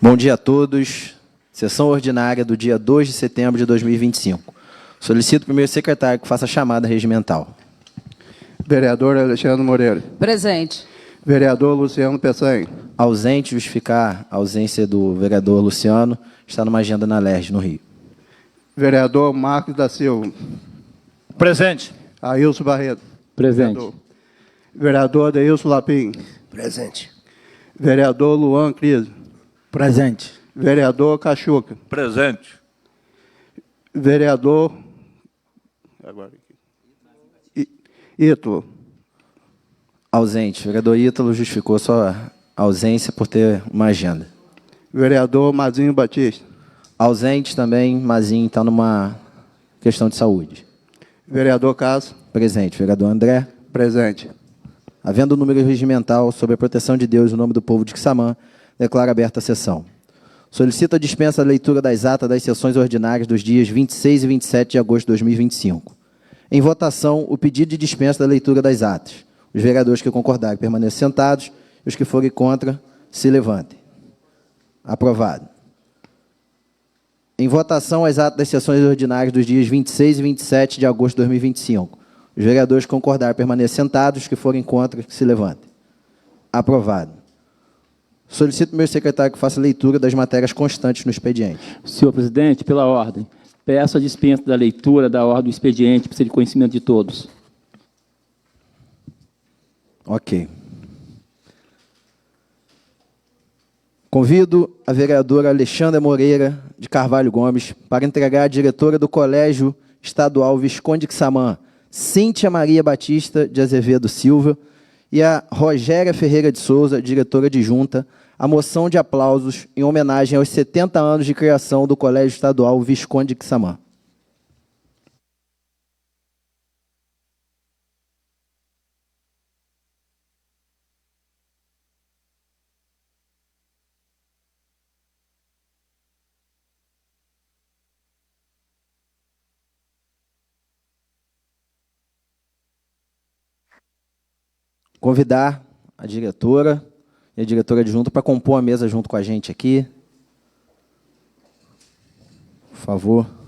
Bom dia a todos. Sessão ordinária do dia 2 de setembro de 2025. Solicito o primeiro secretário que faça a chamada regimental. Vereador Alexandre Moreira. Presente. Vereador Luciano Peçanha. Ausente, justificar a ausência do vereador Luciano, está numa agenda na LERJ, no Rio. Vereador Marcos da Silva. Presente. Ailson Barreto. Presente. Vereador Deilson Lapim. Presente. Vereador Luan Cris. Presente. Vereador Cachuca. Presente. Vereador Ítalo. Ausente. Vereador Ítalo justificou sua ausência por ter uma agenda. Vereador Mazinho Batista. Ausente também, Mazinho está numa questão de saúde. Vereador Cássio. Presente. Vereador André. Presente. Havendo o número regimental sobre a proteção de Deus e o nome do povo de Quissamã, declaro aberta a sessão. Solicito a dispensa da leitura das atas das sessões ordinárias dos dias 26 e 27 de agosto de 2025. Em votação, o pedido de dispensa da leitura das atas. Os vereadores que concordarem permaneçam sentados e os que forem contra, se levantem. Aprovado. Em votação, as atas das sessões ordinárias dos dias 26 e 27 de agosto de 2025. Os vereadores que concordarem permaneçam sentados, os que forem contra, que se levantem. Aprovado. Solicito ao meu secretário que faça a leitura das matérias constantes no expediente. Senhor presidente, pela ordem, peço a dispensa da leitura da ordem do expediente, para ser de conhecimento de todos. Ok. Convido a vereadora Alexandra Moreira de Carvalho Gomes para entregar à diretora do Colégio Estadual Visconde de Quissamã, Cíntia Maria Batista de Azevedo Silva, e a Rogéria Ferreira de Souza, diretora adjunta, a moção de aplausos em homenagem aos 70 anos de criação do Colégio Estadual Visconde de Quissamã. Convidar a diretora e a diretora adjunta para compor a mesa junto com a gente aqui. Por favor.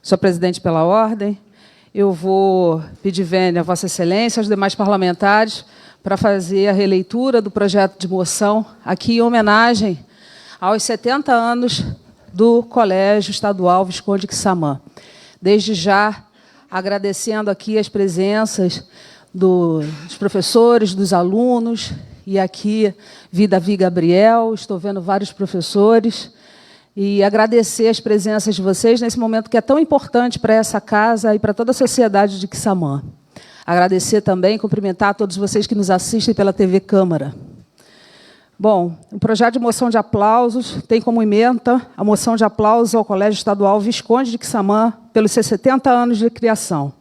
Senhor presidente, pela ordem, eu vou pedir vênia a Vossa Excelência, aos demais parlamentares, para fazer a releitura do projeto de moção, aqui em homenagem aos 70 anos do Colégio Estadual Visconde de Quissamã. Desde já, agradecendo aqui as presenças dos professores, dos alunos, e aqui vi Davi Gabriel, estou vendo vários professores, e agradecer as presenças de vocês nesse momento que é tão importante para essa casa e para toda a sociedade de Quissamã. Agradecer também, cumprimentar a todos vocês que nos assistem pela TV Câmara. Bom, o projeto de moção de aplausos tem como ementa a moção de aplausos ao Colégio Estadual Visconde de Quissamã pelos seus 70 anos de criação.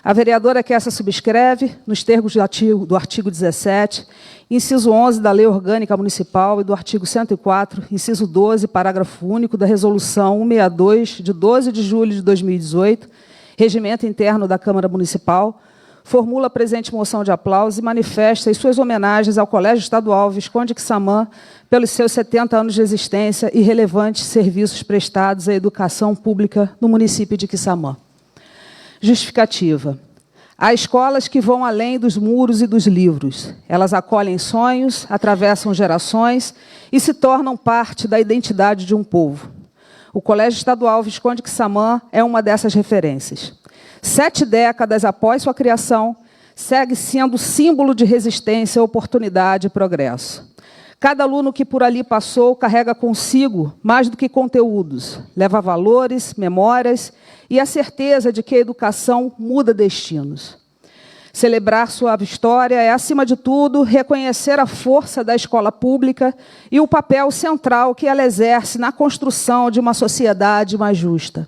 A vereadora que essa subscreve, nos termos do artigo 17, inciso 11 da Lei Orgânica Municipal e do artigo 104, inciso 12, parágrafo único da Resolução 162, de 12 de julho de 2018, Regimento Interno da Câmara Municipal, formula a presente moção de aplauso e manifesta as suas homenagens ao Colégio Estadual Visconde de Quissamã pelos seus 70 anos de existência e relevantes serviços prestados à educação pública no município de Quissamã. Justificativa. Há escolas que vão além dos muros e dos livros. Elas acolhem sonhos, atravessam gerações e se tornam parte da identidade de um povo. O Colégio Estadual Visconde de Quissamã é uma dessas referências. 7 décadas após sua criação, segue sendo símbolo de resistência, oportunidade e progresso. Cada aluno que por ali passou carrega consigo mais do que conteúdos, leva valores, memórias e a certeza de que a educação muda destinos. Celebrar sua história é, acima de tudo, reconhecer a força da escola pública e o papel central que ela exerce na construção de uma sociedade mais justa.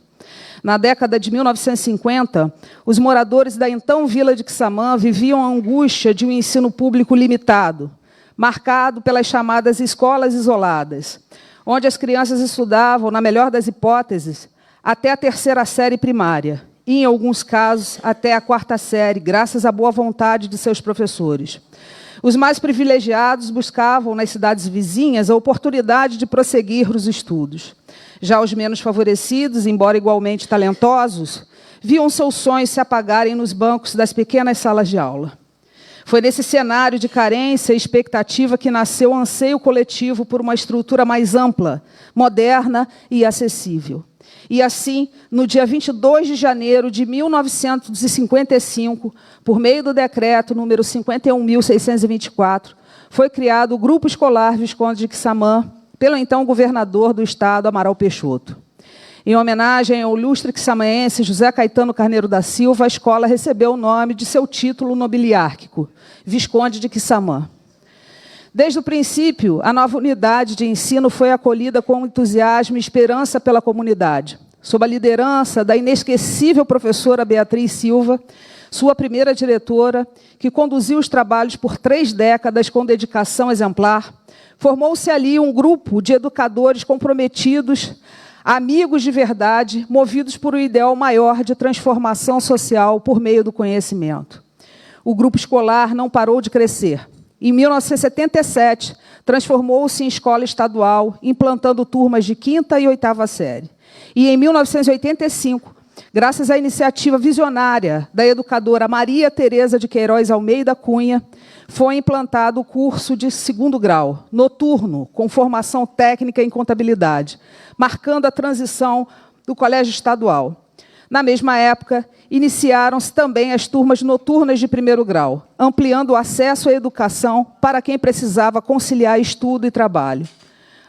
Na década de 1950, os moradores da então Vila de Quissamã viviam a angústia de um ensino público limitado, marcado pelas chamadas escolas isoladas, onde as crianças estudavam, na melhor das hipóteses, até a 3ª série primária, e, em alguns casos, até a 4ª série, graças à boa vontade de seus professores. Os mais privilegiados buscavam, nas cidades vizinhas, a oportunidade de prosseguir os estudos. Já os menos favorecidos, embora igualmente talentosos, viam seus sonhos se apagarem nos bancos das pequenas salas de aula. Foi nesse cenário de carência e expectativa que nasceu o anseio coletivo por uma estrutura mais ampla, moderna e acessível. E assim, no dia 22 de janeiro de 1955, por meio do decreto número 51.624, foi criado o Grupo Escolar Visconde de Quissamã, pelo então governador do estado, Amaral Peixoto. Em homenagem ao ilustre quissamanense José Caetano Carneiro da Silva, a escola recebeu o nome de seu título nobiliárquico, Visconde de Quissamã. Desde o princípio, a nova unidade de ensino foi acolhida com entusiasmo e esperança pela comunidade, sob a liderança da inesquecível professora Beatriz Silva, sua primeira diretora, que conduziu os trabalhos por 3 décadas com dedicação exemplar. Formou-se ali um grupo de educadores comprometidos, amigos de verdade, movidos por um ideal maior de transformação social por meio do conhecimento. O grupo escolar não parou de crescer. Em 1977, transformou-se em escola estadual, implantando turmas de 5ª e 8ª série. E, em 1985, graças à iniciativa visionária da educadora Maria Tereza de Queiroz Almeida Cunha, foi implantado o curso de 2º grau, noturno, com formação técnica em contabilidade, marcando a transição do colégio estadual. Na mesma época, iniciaram-se também as turmas noturnas de 1º grau, ampliando o acesso à educação para quem precisava conciliar estudo e trabalho.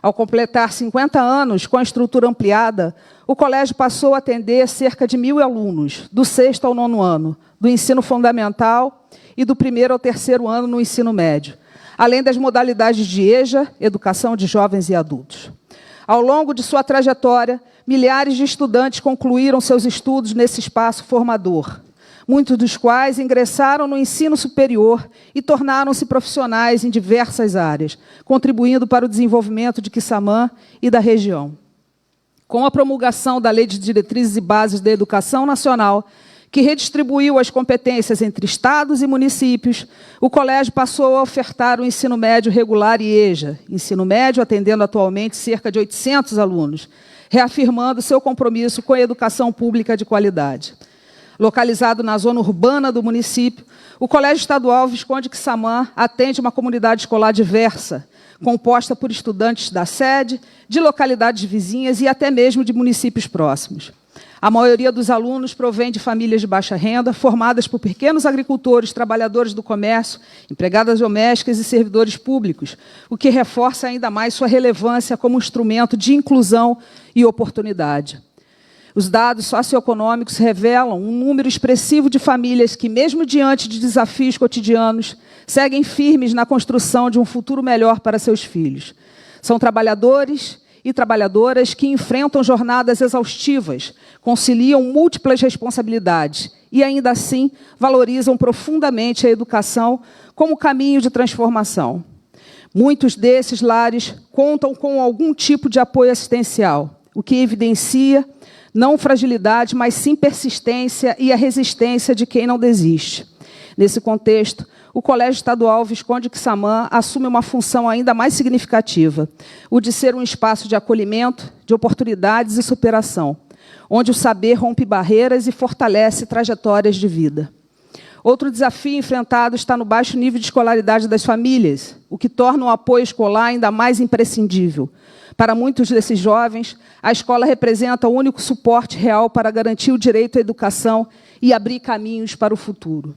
Ao completar 50 anos com a estrutura ampliada, o colégio passou a atender cerca de 1.000 alunos, do 6º ao 9º ano, do ensino fundamental e do 1º ao 3º ano no ensino médio, além das modalidades de EJA, Educação de Jovens e Adultos. Ao longo de sua trajetória, milhares de estudantes concluíram seus estudos nesse espaço formador, muitos dos quais ingressaram no ensino superior e tornaram-se profissionais em diversas áreas, contribuindo para o desenvolvimento de Quissamã e da região. Com a promulgação da Lei de Diretrizes e Bases da Educação Nacional, que redistribuiu as competências entre estados e municípios, o colégio passou a ofertar o ensino médio regular e EJA, ensino médio atendendo atualmente cerca de 800 alunos, reafirmando seu compromisso com a educação pública de qualidade. Localizado na zona urbana do município, o Colégio Estadual Visconde de Quissamã atende uma comunidade escolar diversa, composta por estudantes da sede, de localidades vizinhas e até mesmo de municípios próximos. A maioria dos alunos provém de famílias de baixa renda, formadas por pequenos agricultores, trabalhadores do comércio, empregadas domésticas e servidores públicos, o que reforça ainda mais sua relevância como instrumento de inclusão e oportunidade. Os dados socioeconômicos revelam um número expressivo de famílias que, mesmo diante de desafios cotidianos, seguem firmes na construção de um futuro melhor para seus filhos. São trabalhadores e trabalhadoras que enfrentam jornadas exaustivas, conciliam múltiplas responsabilidades e, ainda assim, valorizam profundamente a educação como caminho de transformação. Muitos desses lares contam com algum tipo de apoio assistencial, o que evidencia não fragilidade, mas sim persistência e a resistência de quem não desiste. Nesse contexto, o Colégio Estadual Visconde de Quissamã assume uma função ainda mais significativa, o de ser um espaço de acolhimento, de oportunidades e superação, onde o saber rompe barreiras e fortalece trajetórias de vida. Outro desafio enfrentado está no baixo nível de escolaridade das famílias, o que torna o apoio escolar ainda mais imprescindível. Para muitos desses jovens, a escola representa o único suporte real para garantir o direito à educação e abrir caminhos para o futuro.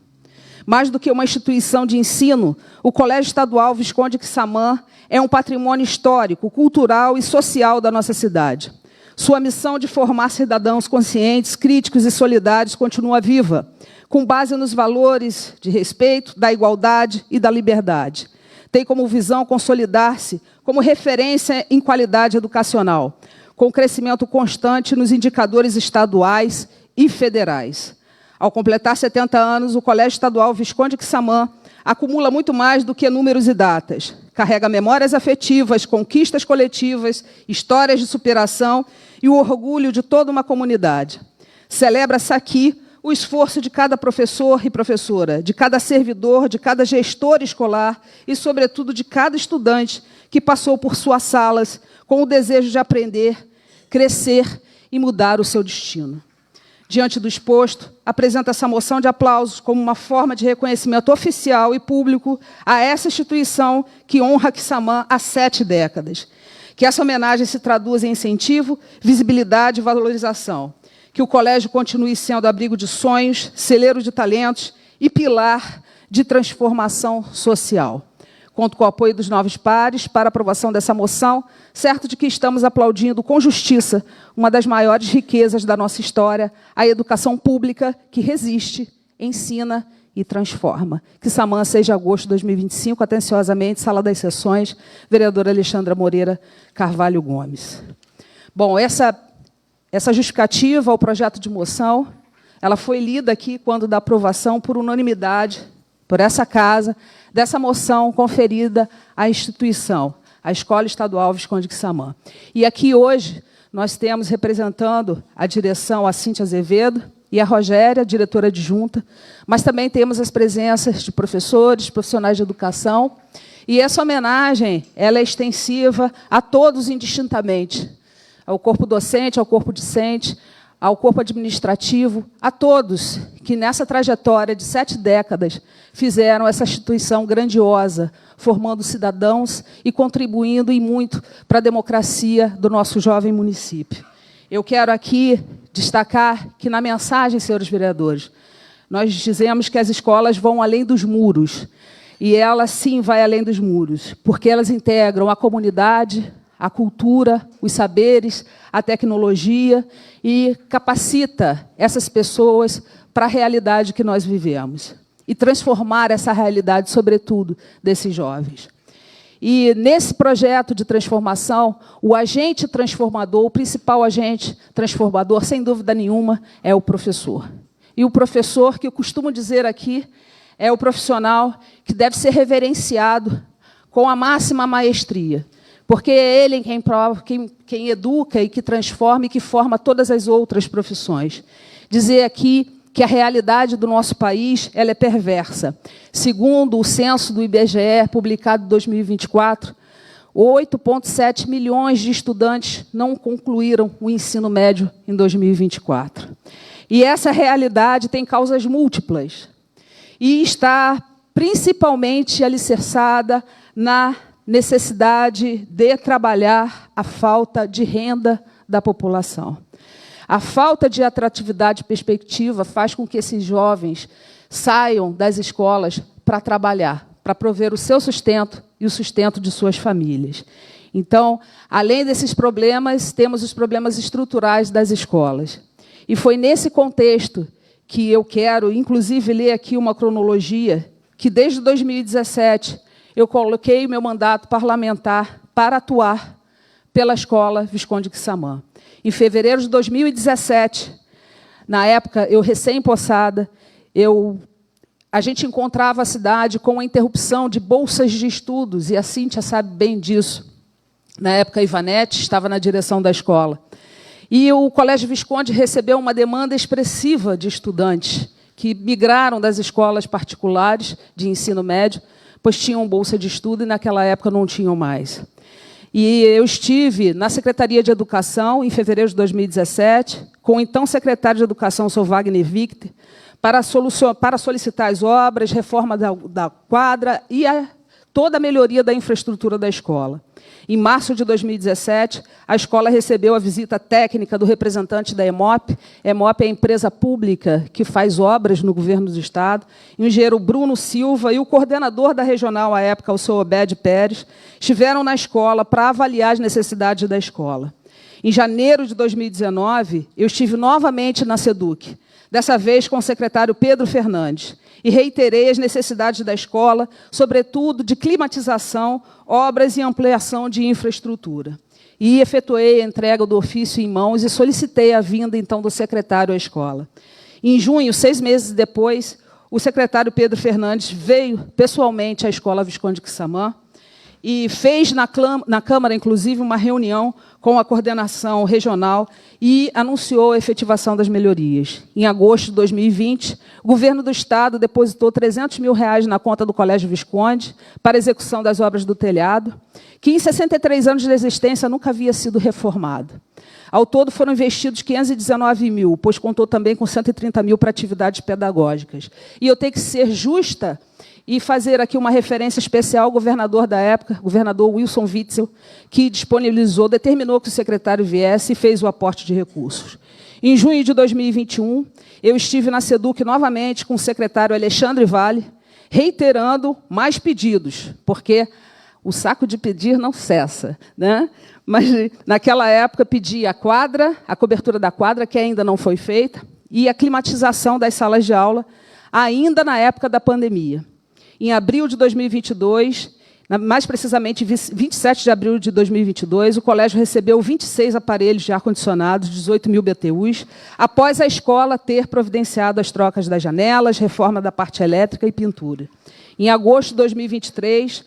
Mais do que uma instituição de ensino, o Colégio Estadual Visconde de Quissamã é um patrimônio histórico, cultural e social da nossa cidade. Sua missão de formar cidadãos conscientes, críticos e solidários continua viva, com base nos valores de respeito, da igualdade e da liberdade. Tem como visão consolidar-se como referência em qualidade educacional, com crescimento constante nos indicadores estaduais e federais. Ao completar 70 anos, o Colégio Estadual Visconde Quissamã acumula muito mais do que números e datas. Carrega memórias afetivas, conquistas coletivas, histórias de superação e o orgulho de toda uma comunidade. Celebra-se aqui o esforço de cada professor e professora, de cada servidor, de cada gestor escolar e, sobretudo, de cada estudante que passou por suas salas com o desejo de aprender, crescer e mudar o seu destino. Diante do exposto, apresento essa moção de aplausos como uma forma de reconhecimento oficial e público a essa instituição que honra Quissamã há 7 décadas. Que essa homenagem se traduza em incentivo, visibilidade e valorização. Que o colégio continue sendo abrigo de sonhos, celeiro de talentos e pilar de transformação social. Conto com o apoio dos novos pares para a aprovação dessa moção, certo de que estamos aplaudindo com justiça uma das maiores riquezas da nossa história, a educação pública que resiste, ensina e transforma. Quissamã, 6 de agosto de 2025, atenciosamente, Sala das Sessões, vereadora Alexandra Moreira Carvalho Gomes. Bom, essa justificativa ao projeto de moção, ela foi lida aqui quando da aprovação por unanimidade, por essa casa, dessa moção conferida à instituição, a Escola Estadual Visconde Quissamã. E aqui hoje nós temos representando a direção a Cíntia Azevedo e a Rogéria, diretora adjunta, mas também temos as presenças de professores, profissionais de educação, e essa homenagem ela é extensiva a todos indistintamente, ao corpo docente, ao corpo discente, ao corpo administrativo, a todos que, nessa trajetória de 7 décadas, fizeram essa instituição grandiosa, formando cidadãos e contribuindo em muito para a democracia do nosso jovem município. Eu quero aqui destacar que, na mensagem, senhores vereadores, nós dizemos que as escolas vão além dos muros, e ela, sim, vai além dos muros, porque elas integram a comunidade, a cultura, os saberes, a tecnologia e capacita essas pessoas para a realidade que nós vivemos e transformar essa realidade, sobretudo, desses jovens. E, nesse projeto de transformação, o agente transformador, o principal agente transformador, sem dúvida nenhuma, é o professor. E o professor, que eu costumo dizer aqui, é o profissional que deve ser reverenciado com a máxima maestria, porque é ele quem educa e que transforma e que forma todas as outras profissões. Dizer aqui que a realidade do nosso país ela é perversa. Segundo o censo do IBGE, publicado em 2024, 8,7 milhões de estudantes não concluíram o ensino médio em 2024. E essa realidade tem causas múltiplas e está principalmente alicerçada na necessidade de trabalhar a falta de renda da população. A falta de atratividade e perspectiva faz com que esses jovens saiam das escolas para trabalhar, para prover o seu sustento e o sustento de suas famílias. Então, além desses problemas, temos os problemas estruturais das escolas. E foi nesse contexto que eu quero, inclusive, ler aqui uma cronologia que, desde 2017, eu coloquei o meu mandato parlamentar para atuar pela Escola Visconde Quissamã. Em fevereiro de 2017, na época, eu recém-possada, a gente encontrava a cidade com a interrupção de bolsas de estudos, e a Cíntia sabe bem disso. Na época, a Ivanete estava na direção da escola. E o Colégio Visconde recebeu uma demanda expressiva de estudantes que migraram das escolas particulares de ensino médio, pois tinham bolsa de estudo e, naquela época, não tinham mais. E eu estive na Secretaria de Educação, em fevereiro de 2017, com o então secretário de Educação, o Sr. Wagner Victor, para solicitar as obras, reforma da quadra e toda a melhoria da infraestrutura da escola. Em março de 2017, a escola recebeu a visita técnica do representante da EMOP. A EMOP é a empresa pública que faz obras no governo do Estado. O engenheiro Bruno Silva e o coordenador da regional, à época, o senhor Obed Pérez, estiveram na escola para avaliar as necessidades da escola. Em janeiro de 2019, eu estive novamente na SEDUC, dessa vez com o secretário Pedro Fernandes, e reiterei as necessidades da escola, sobretudo de climatização, obras e ampliação de infraestrutura. e efetuei a entrega do ofício em mãos e solicitei a vinda, então, do secretário à escola. Em junho, 6 meses depois, o secretário Pedro Fernandes veio pessoalmente à Escola Visconde Quissamã e fez na Câmara, inclusive, uma reunião com a coordenação regional e anunciou a efetivação das melhorias. Em agosto de 2020, o governo do Estado depositou R$300 mil na conta do Colégio Visconde para execução das obras do telhado, que em 63 anos de existência nunca havia sido reformado. Ao todo, foram investidos R$519 mil, pois contou também com R$130 mil para atividades pedagógicas. E eu tenho que ser justa e fazer aqui uma referência especial ao governador da época, governador Wilson Witzel, que disponibilizou, determinou que o secretário viesse e fez o aporte de recursos. Em junho de 2021, eu estive na SEDUC novamente com o secretário Alexandre Vale, reiterando mais pedidos, porque o saco de pedir não cessa, né? Mas, naquela época, pedi a quadra, a cobertura da quadra, que ainda não foi feita, e a climatização das salas de aula, ainda na época da pandemia. Em abril de 2022, mais precisamente 27 de abril de 2022, o colégio recebeu 26 aparelhos de ar-condicionado, 18 mil BTUs, após a escola ter providenciado as trocas das janelas, reforma da parte elétrica e pintura. Em agosto de 2023,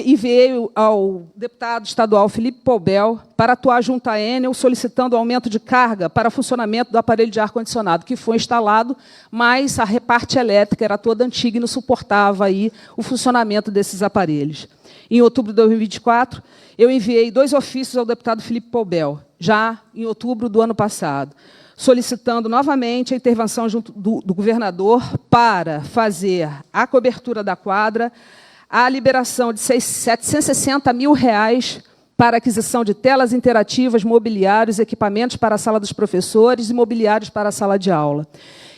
enviei ao deputado estadual Felipe Poubel para atuar junto à Enel, solicitando aumento de carga para funcionamento do aparelho de ar-condicionado, que foi instalado, mas a parte elétrica era toda antiga e não suportava aí o funcionamento desses aparelhos. Em outubro de 2024, eu enviei 2 ofícios ao deputado Felipe Poubel, já em outubro do ano passado, solicitando novamente a intervenção junto do governador para fazer a cobertura da quadra, a liberação de R$760 mil para aquisição de telas interativas, mobiliários, equipamentos para a sala dos professores e mobiliários para a sala de aula.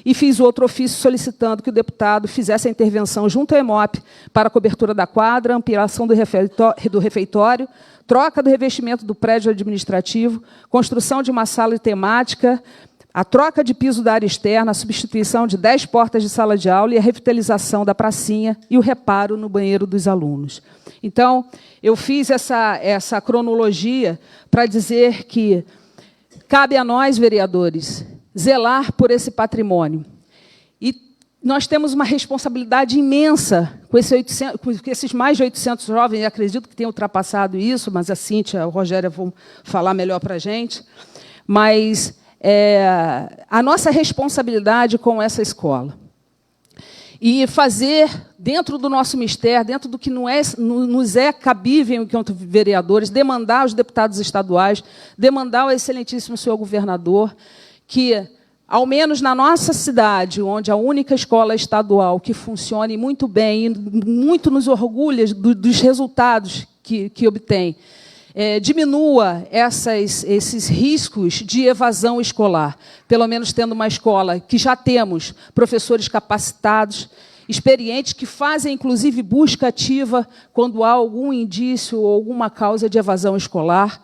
E fiz outro ofício solicitando que o deputado fizesse a intervenção junto ao EMOP para a cobertura da quadra, ampliação do refeitório, troca do revestimento do prédio administrativo, construção de uma sala temática, a troca de piso da área externa, a substituição de 10 portas de sala de aula e a revitalização da pracinha e o reparo no banheiro dos alunos. Então, eu fiz essa cronologia para dizer que cabe a nós, vereadores, zelar por esse patrimônio. E nós temos uma responsabilidade imensa com esses mais de 800 jovens, e acredito que tenham ultrapassado isso, mas a Cíntia e o Rogério vão falar melhor para a gente. Mas a nossa responsabilidade com essa escola. E fazer, dentro do nosso mistério, dentro do que nos é cabível enquanto vereadores, demandar aos deputados estaduais, demandar ao excelentíssimo senhor governador, que, ao menos na nossa cidade, onde a única escola estadual que funcione muito bem, e muito nos orgulha dos resultados que obtém, diminua esses riscos de evasão escolar, pelo menos tendo uma escola que já temos professores capacitados, experientes, que fazem, inclusive, busca ativa quando há algum indício ou alguma causa de evasão escolar.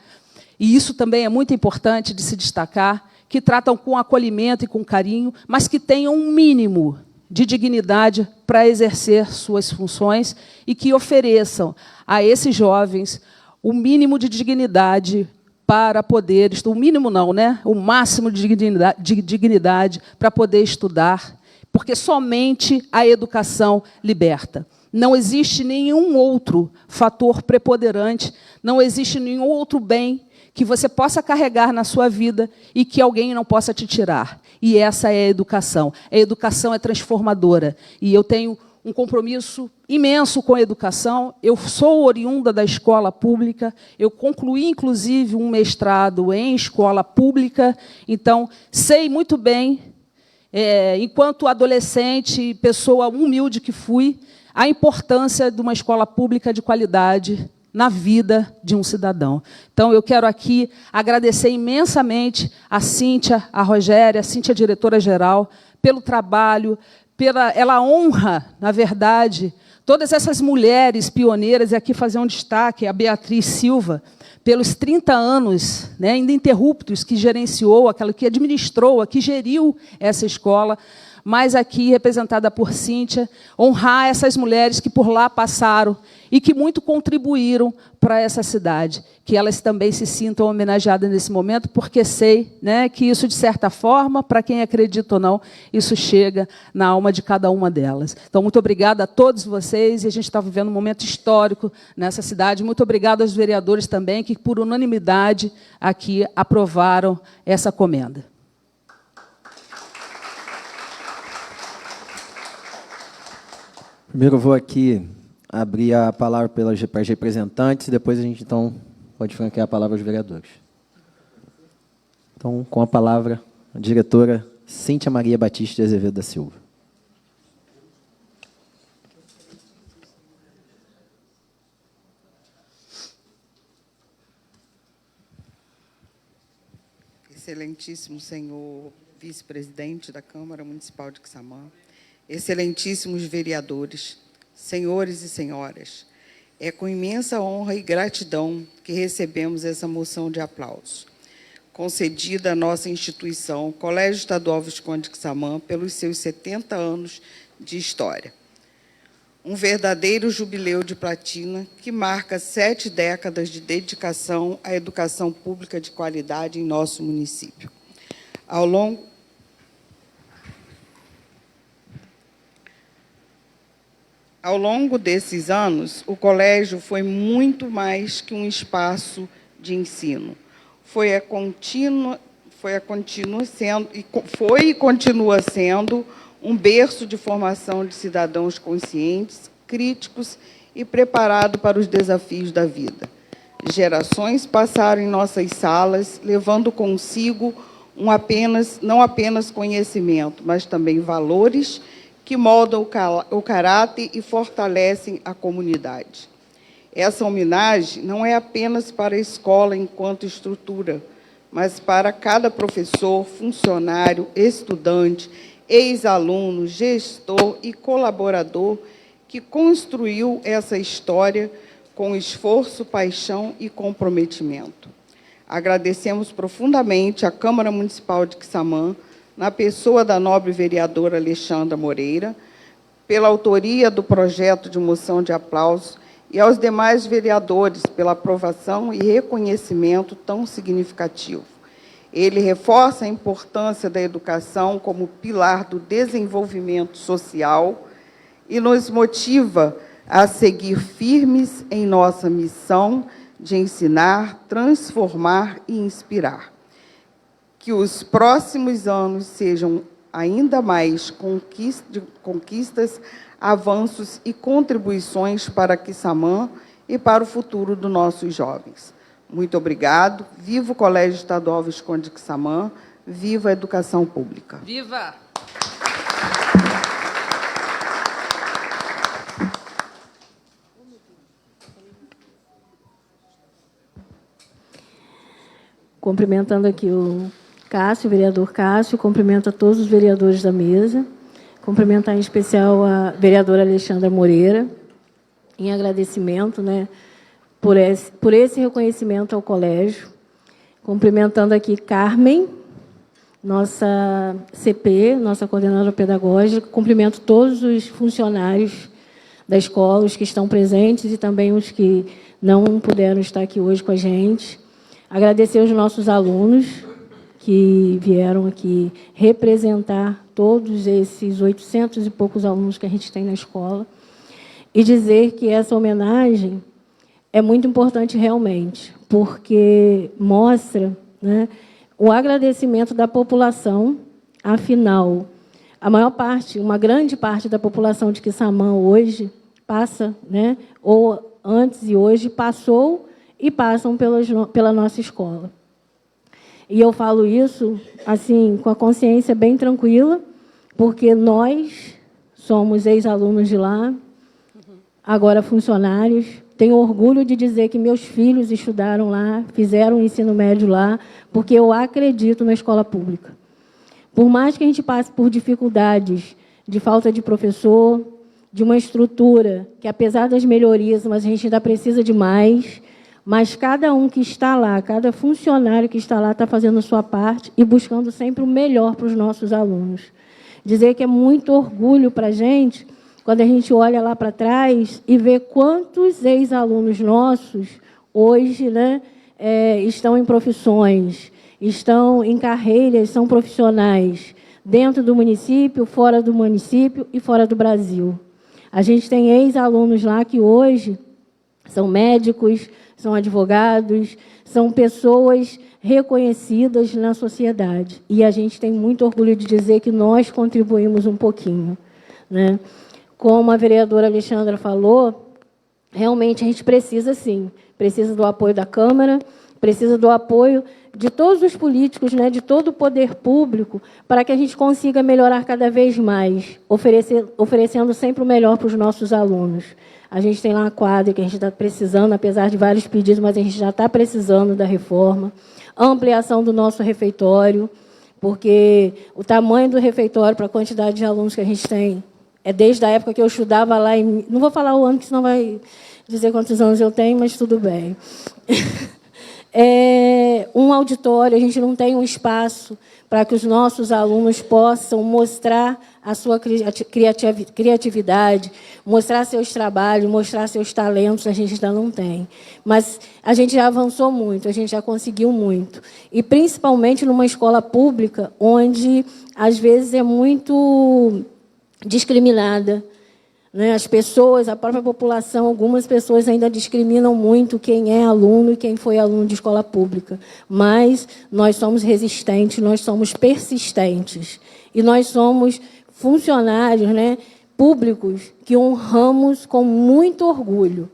E isso também é muito importante de se destacar, que tratam com acolhimento e com carinho, mas que tenham um mínimo de dignidade para exercer suas funções e que ofereçam a esses jovens o mínimo de dignidade para poder, o mínimo não, né? O máximo de dignidade para poder estudar, porque somente a educação liberta. Não existe nenhum outro fator preponderante, não existe nenhum outro bem que você possa carregar na sua vida e que alguém não possa te tirar. E essa é a educação. A educação é transformadora. E eu tenho um compromisso imenso com a educação. Eu sou oriunda da escola pública, eu concluí, inclusive, um mestrado em escola pública, então, sei muito bem, enquanto adolescente e pessoa humilde que fui, a importância de uma escola pública de qualidade na vida de um cidadão. Então, eu quero aqui agradecer imensamente a Cíntia, a Rogéria, a Cíntia, diretora-geral, pelo trabalho, ela honra, na verdade, todas essas mulheres pioneiras, e aqui fazer um destaque, a Beatriz Silva, pelos 30 anos, né, ininterruptos, que gerenciou, aquela que administrou, que geriu essa escola, mas aqui representada por Cíntia, honrar essas mulheres que por lá passaram e que muito contribuíram para essa cidade, que elas também se sintam homenageadas nesse momento, porque sei, né, que isso, de certa forma, para quem acredita ou não, isso chega na alma de cada uma delas. Então, muito obrigada a todos vocês, e a gente está vivendo um momento histórico nessa cidade. Muito obrigada aos vereadores também, que, por unanimidade, aqui aprovaram essa comenda. Primeiro eu vou aqui abrir a palavra para os representantes, e depois a gente, então, pode franquear a palavra aos vereadores. Então, com a palavra, a diretora Cíntia Maria Batista de Azevedo da Silva. Excelentíssimo senhor vice-presidente da Câmara Municipal de Quissamã, excelentíssimos vereadores, senhores e senhoras, é com imensa honra e gratidão que recebemos essa moção de aplauso, concedida à nossa instituição, Colégio Estadual Visconde de Quissamã, pelos seus 70 anos de história. Um verdadeiro jubileu de platina que marca 7 décadas de dedicação à educação pública de qualidade em nosso município. Ao longo desses anos, o colégio foi muito mais que um espaço de ensino. Foi e continua sendo um berço de formação de cidadãos conscientes, críticos e preparados para os desafios da vida. Gerações passaram em nossas salas, levando consigo não apenas conhecimento, mas também valores que moldam o caráter e fortalecem a comunidade. Essa homenagem não é apenas para a escola enquanto estrutura, mas para cada professor, funcionário, estudante, ex-aluno, gestor e colaborador que construiu essa história com esforço, paixão e comprometimento. Agradecemos profundamente à Câmara Municipal de Quissamã, na pessoa da nobre vereadora Alexandra Moreira, pela autoria do projeto de moção de aplauso, e aos demais vereadores pela aprovação e reconhecimento tão significativo. Ele reforça a importância da educação como pilar do desenvolvimento social e nos motiva a seguir firmes em nossa missão de ensinar, transformar e inspirar. Que os próximos anos sejam ainda mais conquistas, avanços e contribuições para Quissamã e para o futuro dos nossos jovens. Muito obrigado. Viva o Colégio Estadual Visconde de Quissamã. Viva a educação pública. Viva! Cumprimentando aqui o Cássio, o vereador Cássio, cumprimento a todos os vereadores da mesa, cumprimentar em especial a vereadora Alexandra Moreira, em agradecimento, né, por esse reconhecimento ao colégio. Cumprimentando aqui Carmen, nossa CP, nossa coordenadora pedagógica, cumprimento todos os funcionários da escola, os que estão presentes e também os que não puderam estar aqui hoje com a gente. Agradecer aos nossos alunos que vieram aqui representar todos esses 800 e poucos alunos que a gente tem na escola e dizer que essa homenagem é muito importante realmente, porque mostra, né, o agradecimento da população. Afinal, a maior parte, uma grande parte da população de Quissamã hoje passa, né, ou antes e hoje passou e passam pela nossa escola. E eu falo isso assim com a consciência bem tranquila, porque nós somos ex-alunos de lá, agora funcionários. Tenho orgulho de dizer que meus filhos estudaram lá, fizeram o ensino médio lá, porque eu acredito na escola pública. Por mais que a gente passe por dificuldades de falta de professor, de uma estrutura que, apesar das melhorias, mas a gente ainda precisa de mais, mas cada um que está lá, cada funcionário que está lá está fazendo a sua parte e buscando sempre o melhor para os nossos alunos. dizer que é muito orgulho para a gente quando a gente olha lá para trás e vê quantos ex-alunos nossos hoje, né, estão em profissões, estão em carreiras, são profissionais dentro do município, fora do município e fora do Brasil. A gente tem ex-alunos lá que hoje são médicos, são advogados, são pessoas reconhecidas na sociedade. E a gente tem muito orgulho de dizer que nós contribuímos um pouquinho, né? Como a vereadora Alexandra falou, realmente a gente precisa, sim, precisa do apoio da Câmara, precisa do apoio de todos os políticos, né, de todo o poder público, para que a gente consiga melhorar cada vez mais, oferecendo sempre o melhor para os nossos alunos. A gente tem lá uma quadra que a gente está precisando, apesar de vários pedidos, mas a gente já está precisando da reforma. A ampliação do nosso refeitório, porque o tamanho do refeitório para a quantidade de alunos que a gente tem é desde a época que eu estudava lá em... Não vou falar o ano, que senão vai dizer quantos anos eu tenho, mas tudo bem. Um auditório, a gente não tem um espaço para que os nossos alunos possam mostrar a sua criatividade, mostrar seus trabalhos, mostrar seus talentos, a gente ainda não tem. Mas a gente já avançou muito, a gente já conseguiu muito. E, principalmente, numa escola pública, onde, às vezes, é muito discriminada, né? As pessoas, a própria população, algumas pessoas ainda discriminam muito quem é aluno e quem foi aluno de escola pública. Mas nós somos resistentes, nós somos persistentes. E nós somos funcionários, né, públicos que honramos com muito orgulho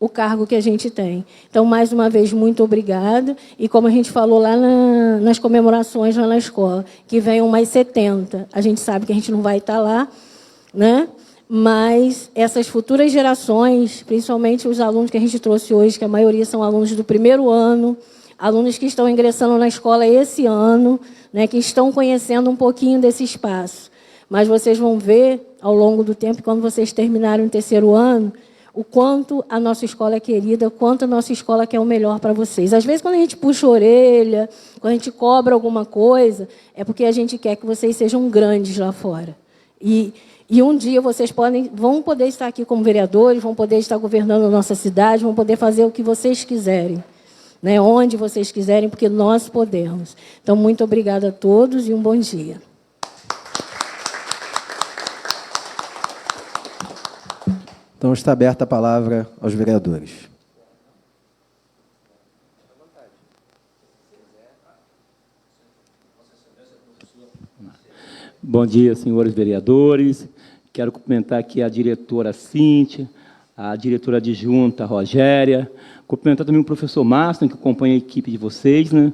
o cargo que a gente tem. Então, mais uma vez, muito obrigada. E como a gente falou lá nas comemorações lá na escola, que venham mais 70. A gente sabe que a gente não vai estar lá, né? Mas essas futuras gerações, principalmente os alunos que a gente trouxe hoje, que a maioria são alunos do primeiro ano, alunos que estão ingressando na escola esse ano, né, que estão conhecendo um pouquinho desse espaço. Mas vocês vão ver, ao longo do tempo, quando vocês terminarem o terceiro ano, o quanto a nossa escola é querida, o quanto a nossa escola quer o melhor para vocês. Às vezes, quando a gente puxa a orelha, quando a gente cobra alguma coisa, é porque a gente quer que vocês sejam grandes lá fora. E um dia vocês vão poder estar aqui como vereadores, vão poder estar governando a nossa cidade, vão poder fazer o que vocês quiserem, né, onde vocês quiserem, porque nós podemos. Então, muito obrigada a todos e um bom dia. Então, está aberta a palavra aos vereadores. Bom dia, senhores vereadores. Quero cumprimentar aqui a diretora Cíntia, a diretora adjunta Rogéria, cumprimentar também o professor Márcio, que acompanha a equipe de vocês, né?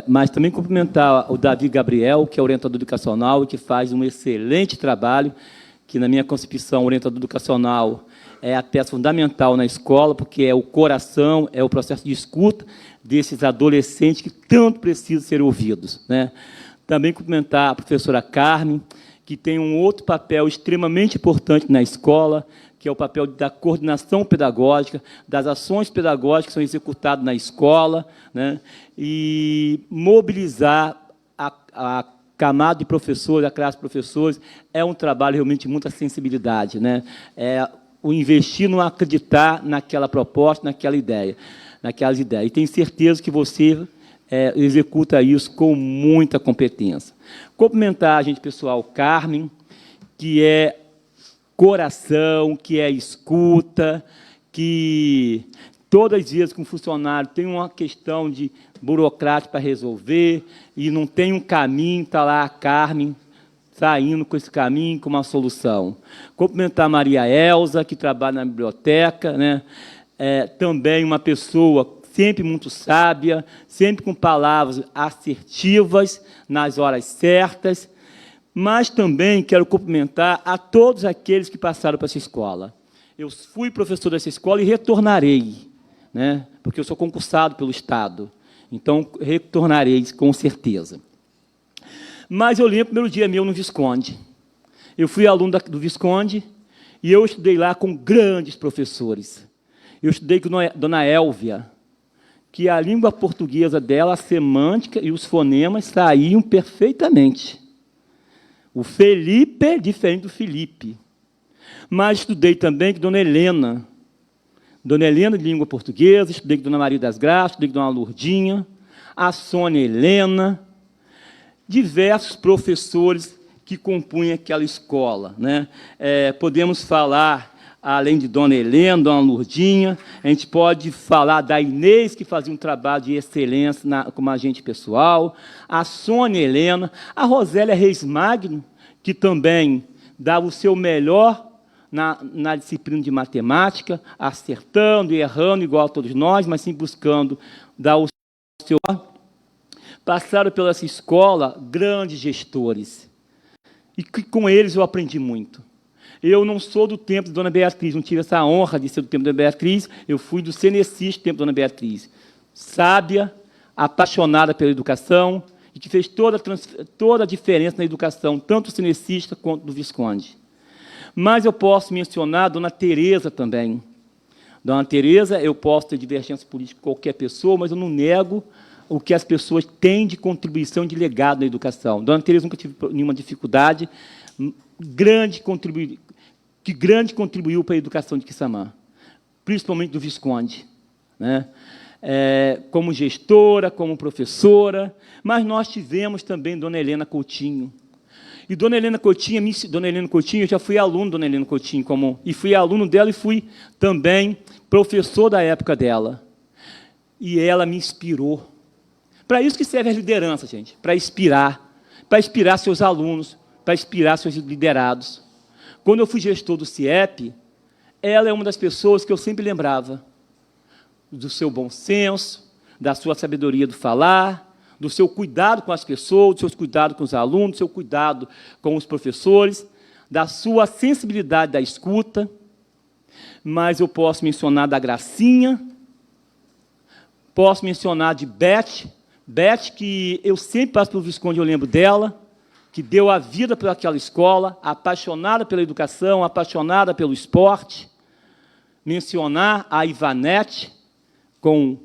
Mas também cumprimentar o Davi Gabriel, que é orientador educacional e que faz um excelente trabalho, que, na minha concepção, o orientador educacional é a peça fundamental na escola, porque é o coração, é o processo de escuta desses adolescentes que tanto precisam ser ouvidos, né? Também cumprimentar a professora Carmen, que tem um outro papel extremamente importante na escola, que é o papel da coordenação pedagógica, das ações pedagógicas que são executadas na escola, né? E mobilizar a camada de professores, a classe de professores, é um trabalho realmente de muita sensibilidade, né? O investir no acreditar naquela proposta, naquelas ideias. E tenho certeza que você executa isso com muita competência. Cumprimentar a gente pessoal Carmen, que é coração, que é escuta, que todas as vezes que um funcionário tem uma questão de burocrática para resolver e não tem um caminho, está lá a Carmen saindo com esse caminho, com uma solução. Cumprimentar a Maria Elza, que trabalha na biblioteca, né? Também uma pessoa sempre muito sábia, sempre com palavras assertivas, nas horas certas, mas também quero cumprimentar a todos aqueles que passaram por essa escola. Eu fui professor dessa escola e retornarei, né? Porque eu sou concursado pelo Estado. Então, retornarei, com certeza. Mas eu lembro o primeiro dia meu no Visconde. Eu fui aluno do Visconde e eu estudei lá com grandes professores. Eu estudei com a dona Élvia, que a língua portuguesa dela, a semântica e os fonemas saíam perfeitamente. O Felipe, diferente do Felipe. Mas estudei também com Dona Helena. Dona Helena, de língua portuguesa, estudei com Dona Maria das Graças, estudei com Dona Lourdinha, a Sônia Helena, diversos professores que compunham aquela escola, né? Podemos falar, além de Dona Helena, Dona Lourdinha, a gente pode falar da Inês, que fazia um trabalho de excelência como agente pessoal, a Sônia Helena, a Rosélia Reis Magno, que também dava o seu melhor na disciplina de matemática, acertando e errando, igual a todos nós, mas sim buscando dar o seu... Passaram pela essa escola grandes gestores, e que, com eles eu aprendi muito. Eu não sou do tempo de Dona Beatriz, não tive essa honra de ser do tempo da Beatriz, eu fui do Cenecista do tempo da Dona Beatriz. Sábia, apaixonada pela educação, e que fez toda a diferença na educação, tanto do Cenecista quanto do Visconde. Mas eu posso mencionar a Dona Teresa também. Dona Teresa, eu posso ter divergência política com qualquer pessoa, mas eu não nego o que as pessoas têm de contribuição, de legado na educação. Dona Teresa nunca tive nenhuma dificuldade, que grande contribuiu para a educação de Quissamã, principalmente do Visconde, né? Como gestora, como professora, mas nós tivemos também Dona Helena Coutinho. E Dona Helena Coutinho, eu já fui aluno de Dona Helena Coutinho, e fui aluno dela e fui também professor da época dela. E ela me inspirou. Para isso que serve a liderança, gente, para inspirar seus alunos, para inspirar seus liderados. Quando eu fui gestor do CIEP, ela é uma das pessoas que eu sempre lembrava do seu bom senso, da sua sabedoria do falar, do seu cuidado com as pessoas, do seu cuidado com os alunos, do seu cuidado com os professores, da sua sensibilidade da escuta. Mas eu posso mencionar da Gracinha, posso mencionar de Beth, que eu sempre passo pelo Visconde, eu lembro dela, que deu a vida por aquela escola, apaixonada pela educação, apaixonada pelo esporte. Mencionar a Ivanete, com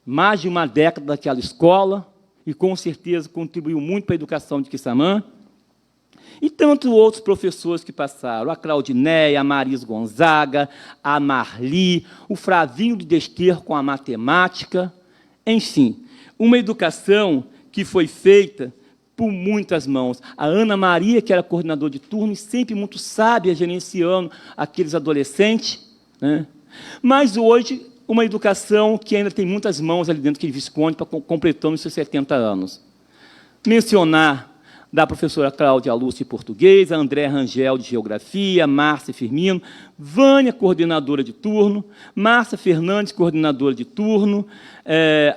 mais de uma década daquela escola, e com certeza contribuiu muito para a educação de Quissamã. E tantos outros professores que passaram, a Claudinéia, a Maris Gonzaga, a Marli, o Fravinho de Desterro com a matemática, enfim, uma educação que foi feita por muitas mãos. A Ana Maria, que era coordenadora de turno, e sempre muito sábia, gerenciando aqueles adolescentes, né? Mas hoje, uma educação que ainda tem muitas mãos ali dentro daquele Visconde, completando os seus 70 anos. Mencionar da professora Cláudia Lúcia de português, a André Rangel de geografia, Márcia Firmino, Vânia, coordenadora de turno, Márcia Fernandes, coordenadora de turno,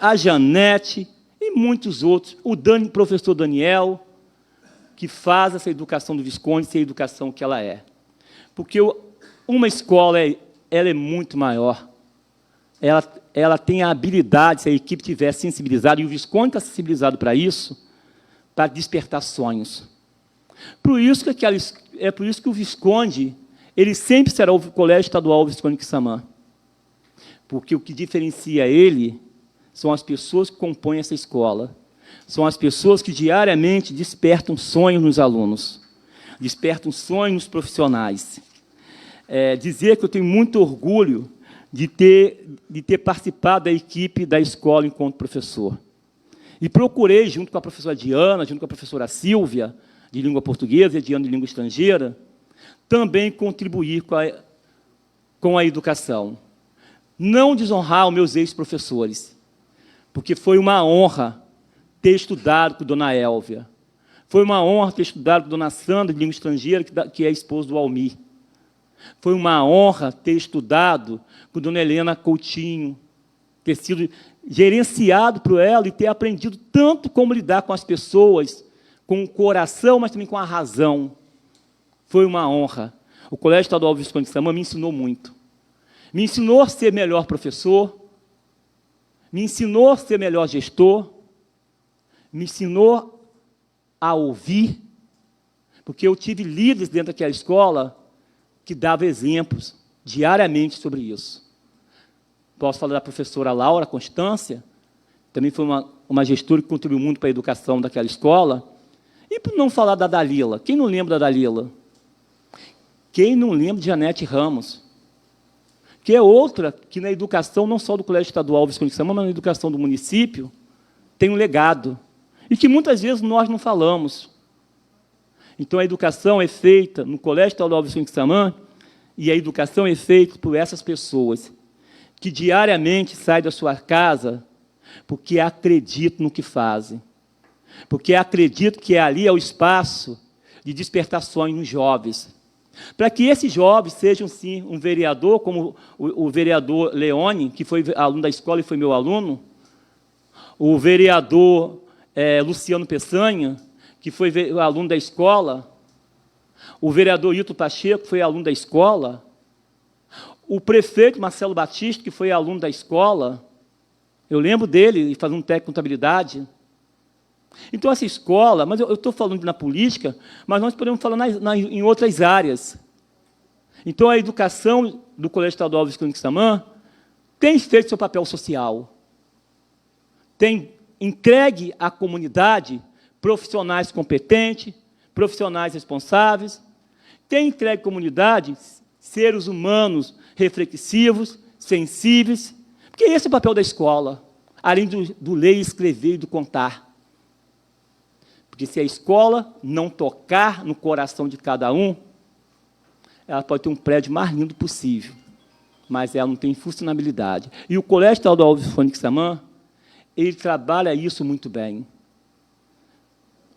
a Janete e muitos outros, o professor Daniel, que faz essa educação do Visconde ser a educação que ela é. Porque uma escola ela é muito maior. Ela tem a habilidade, se a equipe estiver sensibilizada, e o Visconde está sensibilizado para isso, para despertar sonhos. Por isso que o Visconde, ele sempre será o Colégio Estadual Visconde Quissamã. Porque o que diferencia ele são as pessoas que compõem essa escola. São as pessoas que diariamente despertam sonhos nos alunos, despertam sonhos nos profissionais. Dizer que eu tenho muito orgulho de ter participado da equipe da escola enquanto professor. E procurei, junto com a professora Diana, junto com a professora Silvia, de língua portuguesa e a Diana de língua estrangeira, também contribuir com a educação. Não desonrar os meus ex-professores, porque foi uma honra ter estudado com Dona Élvia. Foi uma honra ter estudado com Dona Sandra, de língua estrangeira, que é a esposa do Almir. Foi uma honra ter estudado com Dona Helena Coutinho, ter sido gerenciado por ela e ter aprendido tanto como lidar com as pessoas, com o coração, mas também com a razão. Foi uma honra. O Colégio Estadual Visconde Quissamã me ensinou muito. Me ensinou a ser melhor professor, me ensinou a ser melhor gestor, me ensinou a ouvir, porque eu tive líderes dentro daquela escola que davam exemplos diariamente sobre isso. Posso falar da professora Laura Constância, também foi uma gestora que contribuiu muito para a educação daquela escola, E por não falar da Dalila? Quem não lembra da Dalila? Quem não lembra de Janete Ramos? Que é outra que, na educação, não só do Colégio Estadual Visconde de Samã, mas na educação do município, tem um legado. E que muitas vezes nós não falamos. Então, a educação é feita no Colégio Estadual Visconde de Samã, e a educação é feita por essas pessoas que diariamente saem da sua casa porque acreditam no que fazem. Porque acredito que ali é o espaço de despertar sonhos nos jovens. Para que esses jovens sejam, sim, um vereador, como o vereador Leone, que foi aluno da escola e foi meu aluno, o vereador Luciano Peçanha, que foi aluno da escola, o vereador Ito Pacheco, que foi aluno da escola, o prefeito Marcelo Batista, que foi aluno da escola, eu lembro dele fazendo um técnico de contabilidade. Então, essa escola, mas eu estou falando na política, mas nós podemos falar em outras áreas. Então, a educação do Colégio Estadual Visconde de Samã tem feito seu papel social, tem entregue à comunidade profissionais competentes, profissionais responsáveis, tem entregue à comunidade seres humanos reflexivos, sensíveis, porque esse é o papel da escola, além do ler, escrever e do contar. Porque se a escola não tocar no coração de cada um, ela pode ter um prédio mais lindo possível, mas ela não tem funcionalidade. E o Colégio Estadual Visconde de Samã, ele trabalha isso muito bem.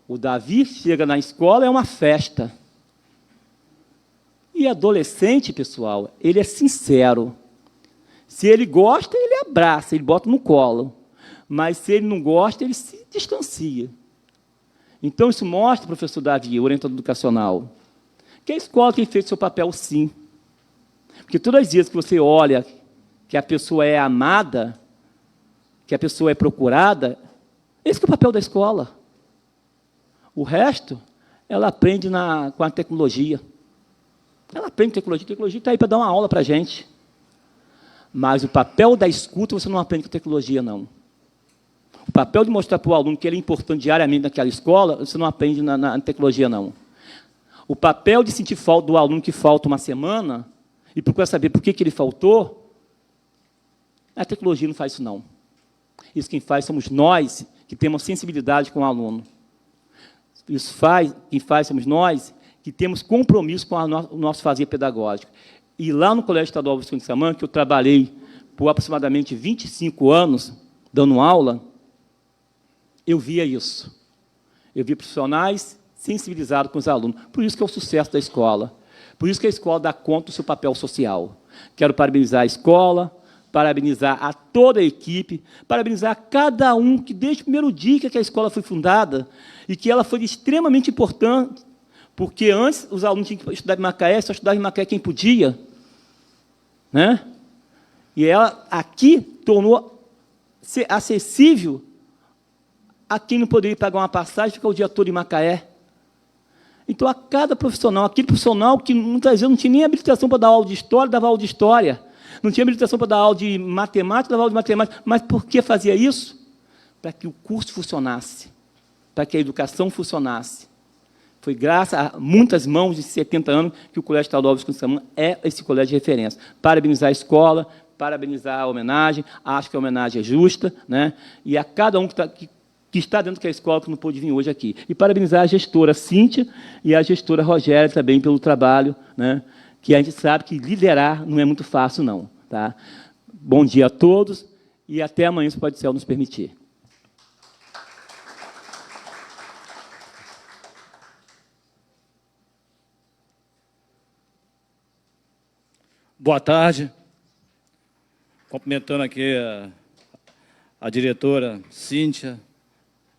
O Davi chega na escola, é uma festa. E adolescente, pessoal, ele é sincero. Se ele gosta, ele abraça, ele bota no colo. Mas se ele não gosta, ele se distancia. Então, isso mostra, professor Davi, orientador educacional, que a escola tem feito seu papel, sim. Porque todas as vezes que você olha que a pessoa é amada, que a pessoa é procurada, esse é o papel da escola. O resto, ela aprende com a tecnologia. Ela aprende tecnologia está aí para dar uma aula para a gente. Mas o papel da escuta você não aprende com tecnologia, não. O papel de mostrar para o aluno que ele é importante diariamente naquela escola, você não aprende na tecnologia, não. O papel de sentir falta do aluno que falta uma semana e procurar saber por que ele faltou, a tecnologia não faz isso, não. Isso quem faz somos nós, que temos sensibilidade com o aluno. Quem faz somos nós, que temos compromisso com o nosso fazer pedagógico. E lá no Colégio Estadual Visconde de Samã, que eu trabalhei por aproximadamente 25 anos, dando aula, eu via isso. Eu via profissionais sensibilizados com os alunos. Por isso que é o sucesso da escola. Por isso que a escola dá conta do seu papel social. Quero parabenizar a escola, parabenizar a toda a equipe, parabenizar a cada um que, desde o primeiro dia que a escola foi fundada, e que ela foi extremamente importante, porque antes os alunos tinham que estudar em Macaé, só estudava em Macaé quem podia. Né? E ela aqui tornou acessível a quem não poderia pagar uma passagem e ficar o dia todo em Macaé. Então, a cada profissional, aquele profissional que muitas vezes não tinha nem habilitação para dar aula de história, dava aula de história. Não tinha habilitação para dar aula de matemática, dava aula de matemática. Mas por que fazia isso? Para que o curso funcionasse, para que a educação funcionasse. Foi graças a muitas mãos de 70 anos que o Colégio Estadual Visconde de Samã é esse colégio de referência. Parabenizar a escola, parabenizar a homenagem, acho que a homenagem é justa, né? E a cada um que está dentro da escola, que não pôde vir hoje aqui. E parabenizar a gestora Cíntia e a gestora Rogéria também pelo trabalho, né? Que a gente sabe que liderar não é muito fácil, não. Tá? Bom dia a todos e até amanhã, se pode ser nos permitir. Boa tarde. Cumprimentando aqui a diretora Cíntia,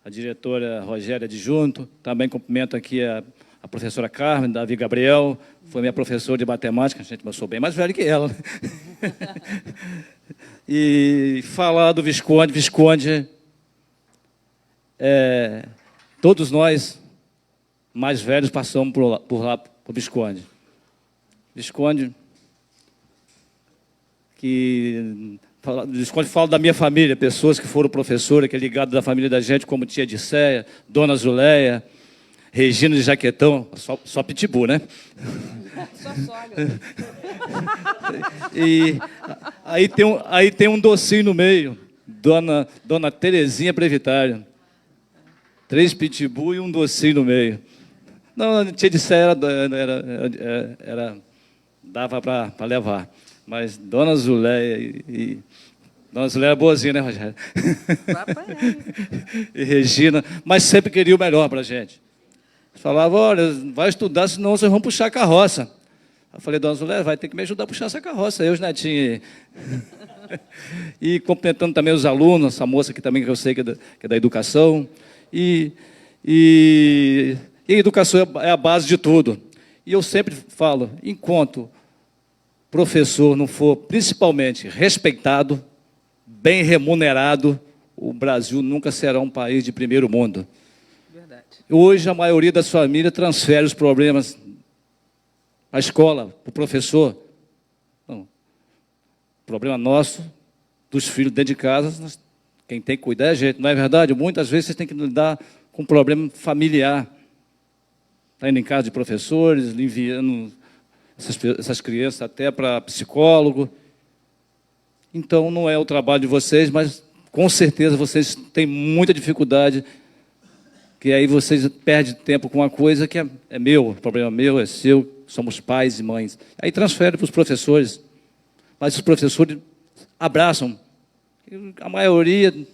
a diretora Rogéria Adjunto, também cumprimento aqui a professora Carmen, Davi Gabriel, foi minha professora de matemática, gente, eu sou bem mais velho que ela. Né? E falar do Visconde, todos nós, mais velhos, passamos por lá, por Visconde. Visconde, falo da minha família, pessoas que foram professoras, que é ligado da família da gente, como tia Dicéia, Dona Zuleia, Regina de Jaquetão, só pitbull, né? Só sogra. E aí tem um docinho no meio, Dona Terezinha Previtário. 3 pitbull e um docinho no meio. Não, tinha de ser, dava para levar. Mas Dona Zuleia Dona Zuleia era boazinha, né, Rogério? Vai apanhar. E Regina, mas sempre queria o melhor para a gente. Falava, olha, vai estudar, senão vocês vão puxar a carroça. Eu falei, Dona Zuleia, vai ter que me ajudar a puxar essa carroça, eu, os netinhos. E cumprimentando também os alunos, essa moça aqui também, que eu sei que é da educação. E a educação é a base de tudo. E eu sempre falo, enquanto professor não for principalmente respeitado, bem remunerado, o Brasil nunca será um país de primeiro mundo. Verdade. Hoje, a maioria das famílias transfere os problemas à escola, para o professor. Não. Problema nosso, dos filhos dentro de casa, quem tem que cuidar é a gente, não é verdade? Muitas vezes vocês têm que lidar com um problema familiar. Está indo em casa de professores, enviando essas crianças até para psicólogo. Então, não é o trabalho de vocês, mas, com certeza, vocês têm muita dificuldade, que aí vocês perdem tempo com uma coisa que é meu, o problema é meu, é seu, somos pais e mães. Aí transfere para os professores, mas os professores abraçam. A maioria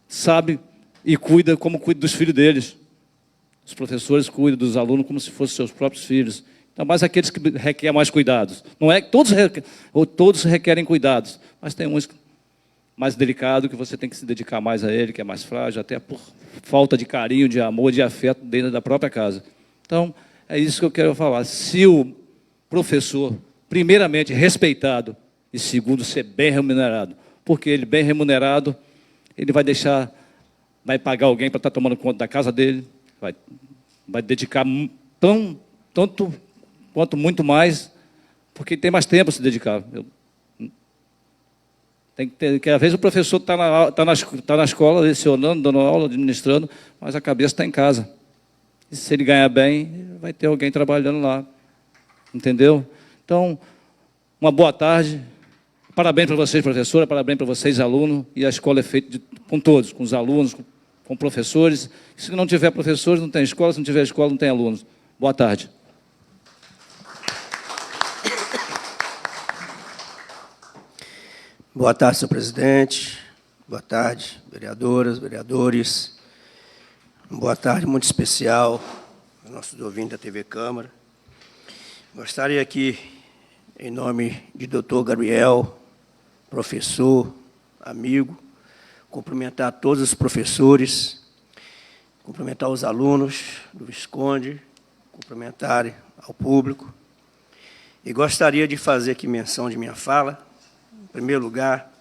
sabe e cuida como cuida dos filhos deles. Os professores cuidam dos alunos como se fossem seus próprios filhos. Então, mais aqueles que requerem mais cuidados. Não é que todos requerem cuidados, mas tem uns mais delicados que você tem que se dedicar mais a ele, que é mais frágil, até por falta de carinho, de amor, de afeto dentro da própria casa. Então, é isso que eu quero falar. Se o professor, primeiramente, respeitado, e segundo, ser bem remunerado, porque ele bem remunerado, ele vai pagar alguém para estar tomando conta da casa dele, vai dedicar tanto quanto muito mais, porque tem mais tempo a se dedicar. Tem que ter, que às vezes o professor está na escola, lecionando, dando aula, administrando, mas a cabeça está em casa. E se ele ganhar bem, vai ter alguém trabalhando lá. Entendeu? Então, uma boa tarde. Parabéns para vocês, professora, parabéns para vocês, alunos. E a escola é feita com todos, com os alunos, com professores. Se não tiver professores, não tem escola. Se não tiver escola, não tem alunos. Boa tarde. Boa tarde, senhor presidente. Boa tarde, vereadoras, vereadores. Boa tarde muito especial aos nossos ouvintes da TV Câmara. Gostaria aqui, em nome de doutor Gabriel, professor, amigo, cumprimentar todos os professores, cumprimentar os alunos do Visconde, cumprimentar ao público. E gostaria de fazer aqui menção de minha fala. Em primeiro lugar,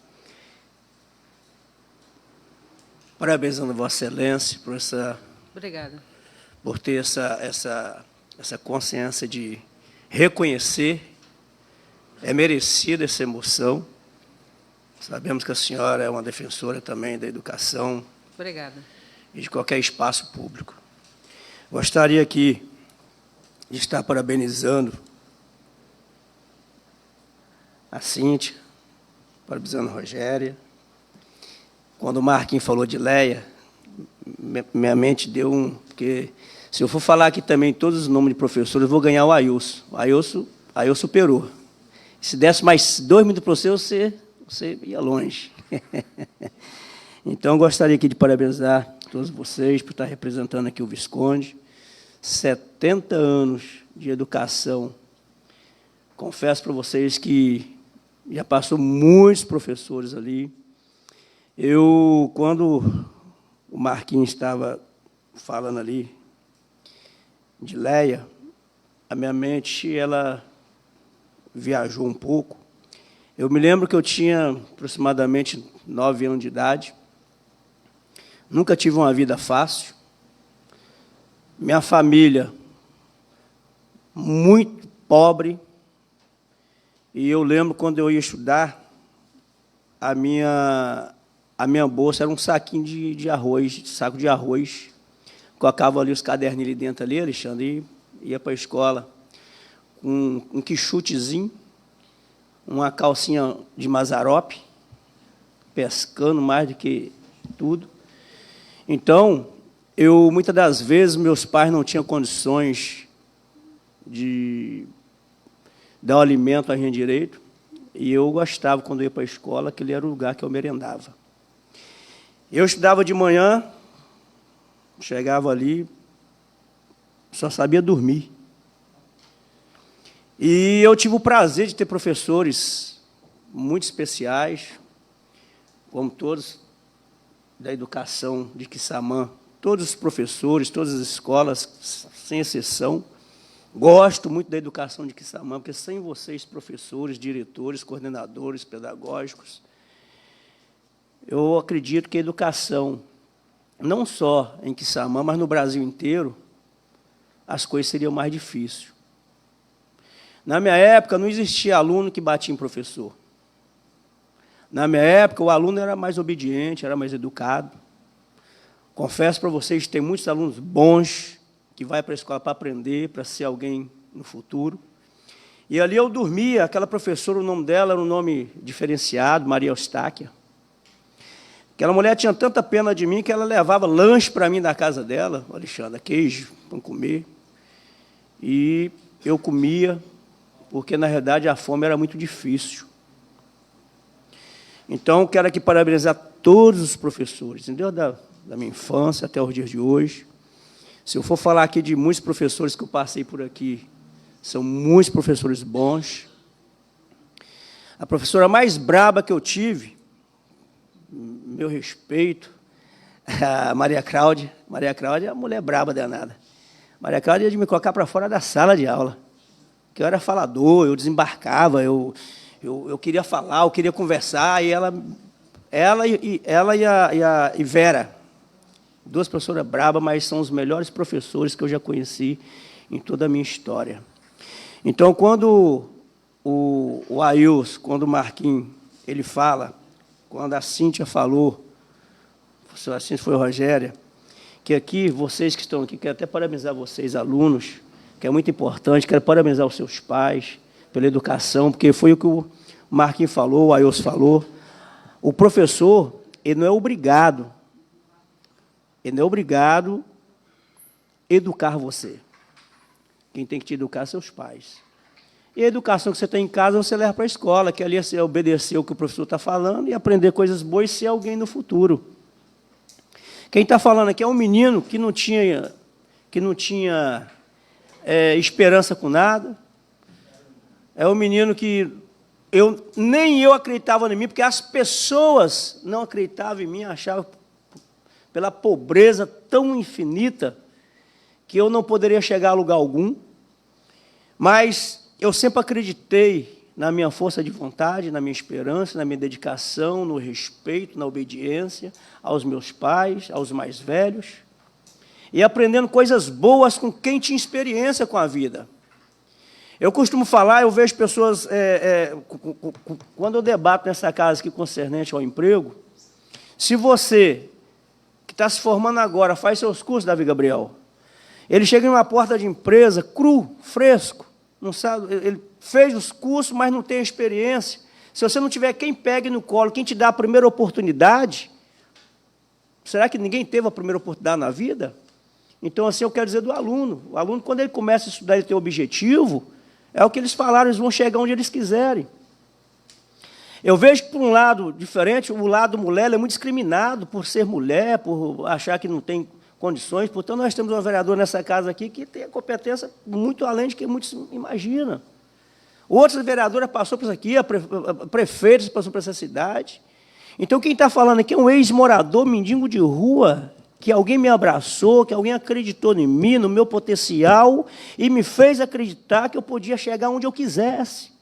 parabenizando Vossa Excelência Obrigada. por ter essa consciência de reconhecer, é merecida essa emoção. Sabemos que a senhora é uma defensora também da educação. Obrigada. E de qualquer espaço público. Gostaria aqui de estar parabenizando a Cíntia, parabenizando a Rogéria. Quando o Marquinhos falou de Leia, minha mente deu um... Porque se eu for falar aqui também todos os nomes de professores, eu vou ganhar o Ailson. O Ailson superou. Se desse mais 2 minutos para você ia longe. Então, gostaria aqui de parabenizar todos vocês por estar representando aqui o Visconde. 70 anos de educação. Confesso para vocês que já passou muitos professores ali. Quando o Marquinhos estava falando ali de Leia, a minha mente ela viajou um pouco. Eu me lembro que eu tinha aproximadamente 9 anos de idade. Nunca tive uma vida fácil. Minha família, muito pobre. E eu lembro quando eu ia estudar, a minha bolsa era um saquinho de arroz, saco de arroz, colocava ali os caderninhos ali dentro, ali, Alexandre, e ia para a escola com um quichutezinho, uma calcinha de Mazarope, pescando mais do que tudo. Então, muitas das vezes, meus pais não tinham condições de dar o alimento a gente direito, e eu gostava, quando eu ia para a escola, que ele era o lugar que eu merendava. Eu estudava de manhã, chegava ali, só sabia dormir. E eu tive o prazer de ter professores muito especiais, como todos da educação de Quissamã, todos os professores, todas as escolas, sem exceção. Gosto muito da educação de Quissamã, porque sem vocês, professores, diretores, coordenadores pedagógicos, eu acredito que a educação, não só em Quissamã, mas no Brasil inteiro, as coisas seriam mais difíceis. Na minha época, não existia aluno que batia em professor. Na minha época, o aluno era mais obediente, era mais educado. Confesso para vocês que tem muitos alunos bons que vai para a escola para aprender, para ser alguém no futuro. E ali eu dormia, aquela professora, o nome dela era um nome diferenciado, Maria Eustáquia. Aquela mulher tinha tanta pena de mim que ela levava lanche para mim da casa dela, Alexandre, queijo para comer. E eu comia, porque, na verdade, a fome era muito difícil. Então, quero aqui parabenizar todos os professores, entendeu? Da minha infância até os dias de hoje. Se eu for falar aqui de muitos professores que eu passei por aqui, são muitos professores bons. A professora mais braba que eu tive, meu respeito, a Maria Cláudia. Maria Cláudia é uma mulher braba danada. Maria Cláudia ia de me colocar para fora da sala de aula, que eu era falador, eu desembarcava, eu queria falar, eu queria conversar, e ela e Vera, duas professoras brabas, mas são os melhores professores que eu já conheci em toda a minha história. Então, quando o Ailson, quando o Marquinhos, ele fala, quando a Cíntia falou, a Cíntia foi a Rogéria, que aqui, vocês que estão aqui, quero até parabenizar vocês, alunos, que é muito importante, quero parabenizar os seus pais pela educação, porque foi o que o Marquinhos falou, o Ailson falou. O professor, ele não é obrigado a educar você. Quem tem que te educar são seus pais. E a educação que você tem em casa, você leva para a escola, que ali é você obedecer o que o professor está falando e aprender coisas boas e ser alguém no futuro. Quem está falando aqui é um menino que não tinha esperança com nada. É um menino que nem eu acreditava em mim, porque as pessoas não acreditavam em mim, achavam pela pobreza tão infinita que eu não poderia chegar a lugar algum. Mas eu sempre acreditei na minha força de vontade, na minha esperança, na minha dedicação, no respeito, na obediência aos meus pais, aos mais velhos, e aprendendo coisas boas com quem tinha experiência com a vida. Eu costumo falar, eu vejo pessoas, quando eu debato nessa casa aqui concernente ao emprego, se você, que está se formando agora, faz seus cursos, Davi Gabriel, ele chega em uma porta de empresa, cru, fresco, não sabe, ele fez os cursos, mas não tem experiência. Se você não tiver quem pegue no colo, quem te dá a primeira oportunidade, será que ninguém teve a primeira oportunidade na vida? Então, assim, eu quero dizer do aluno. O aluno, quando ele começa a estudar e ter objetivo, é o que eles falaram, eles vão chegar onde eles quiserem. Eu vejo que, por um lado diferente, o lado mulher é muito discriminado por ser mulher, por achar que não tem condições. Portanto, nós temos uma vereadora nessa casa aqui que tem a competência muito além de que muitos imaginam. Outras vereadoras passaram por isso aqui, prefeitos passaram por essa cidade. Então, quem está falando aqui é um ex-morador, mendigo de rua, que alguém me abraçou, que alguém acreditou em mim, no meu potencial, e me fez acreditar que eu podia chegar onde eu quisesse.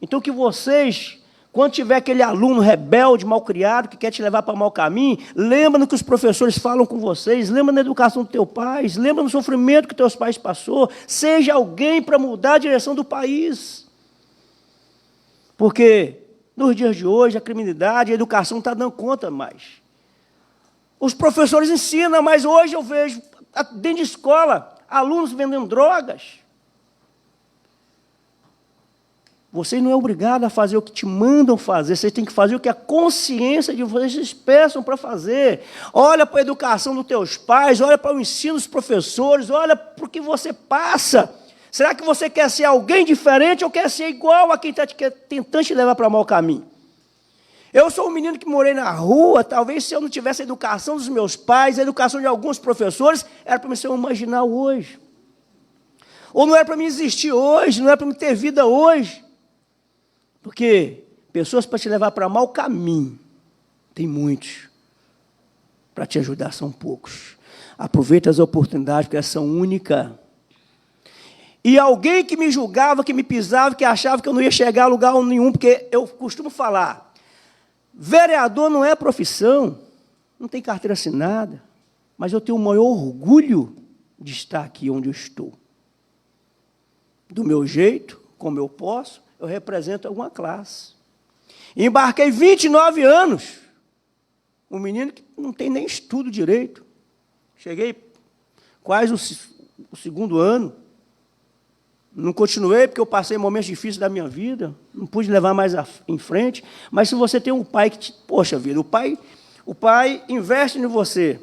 Então, que vocês, quando tiver aquele aluno rebelde, malcriado, que quer te levar para o mau caminho, lembra no que os professores falam com vocês, lembra na educação dos teus pais, lembra no sofrimento que teus pais passou, seja alguém para mudar a direção do país. Porque, nos dias de hoje, a criminalidade, a educação não está dando conta mais. Os professores ensinam, mas hoje eu vejo, dentro de escola, alunos vendendo drogas. Você não é obrigado a fazer o que te mandam fazer, você tem que fazer o que a consciência de vocês peçam para fazer. Olha para a educação dos teus pais, olha para o ensino dos professores, olha para o que você passa. Será que você quer ser alguém diferente ou quer ser igual a quem está tentando te levar para o mau caminho? Eu sou um menino que morei na rua, talvez se eu não tivesse a educação dos meus pais, a educação de alguns professores, era para mim ser um marginal hoje. Ou não era para mim existir hoje, não era para mim ter vida hoje. Porque pessoas para te levar para mau caminho, tem muitos. Para te ajudar são poucos. Aproveita as oportunidades, porque elas são únicas. E alguém que me julgava, que me pisava, que achava que eu não ia chegar a lugar nenhum, porque eu costumo falar, vereador não é profissão, não tem carteira assinada, mas eu tenho o maior orgulho de estar aqui onde eu estou. Do meu jeito, como eu posso, eu represento alguma classe. Embarquei 29 anos, um menino que não tem nem estudo direito. Cheguei quase o segundo ano, não continuei porque eu passei momentos difíceis da minha vida, não pude levar mais em frente, mas se você tem um pai que poxa vida, o pai investe em você,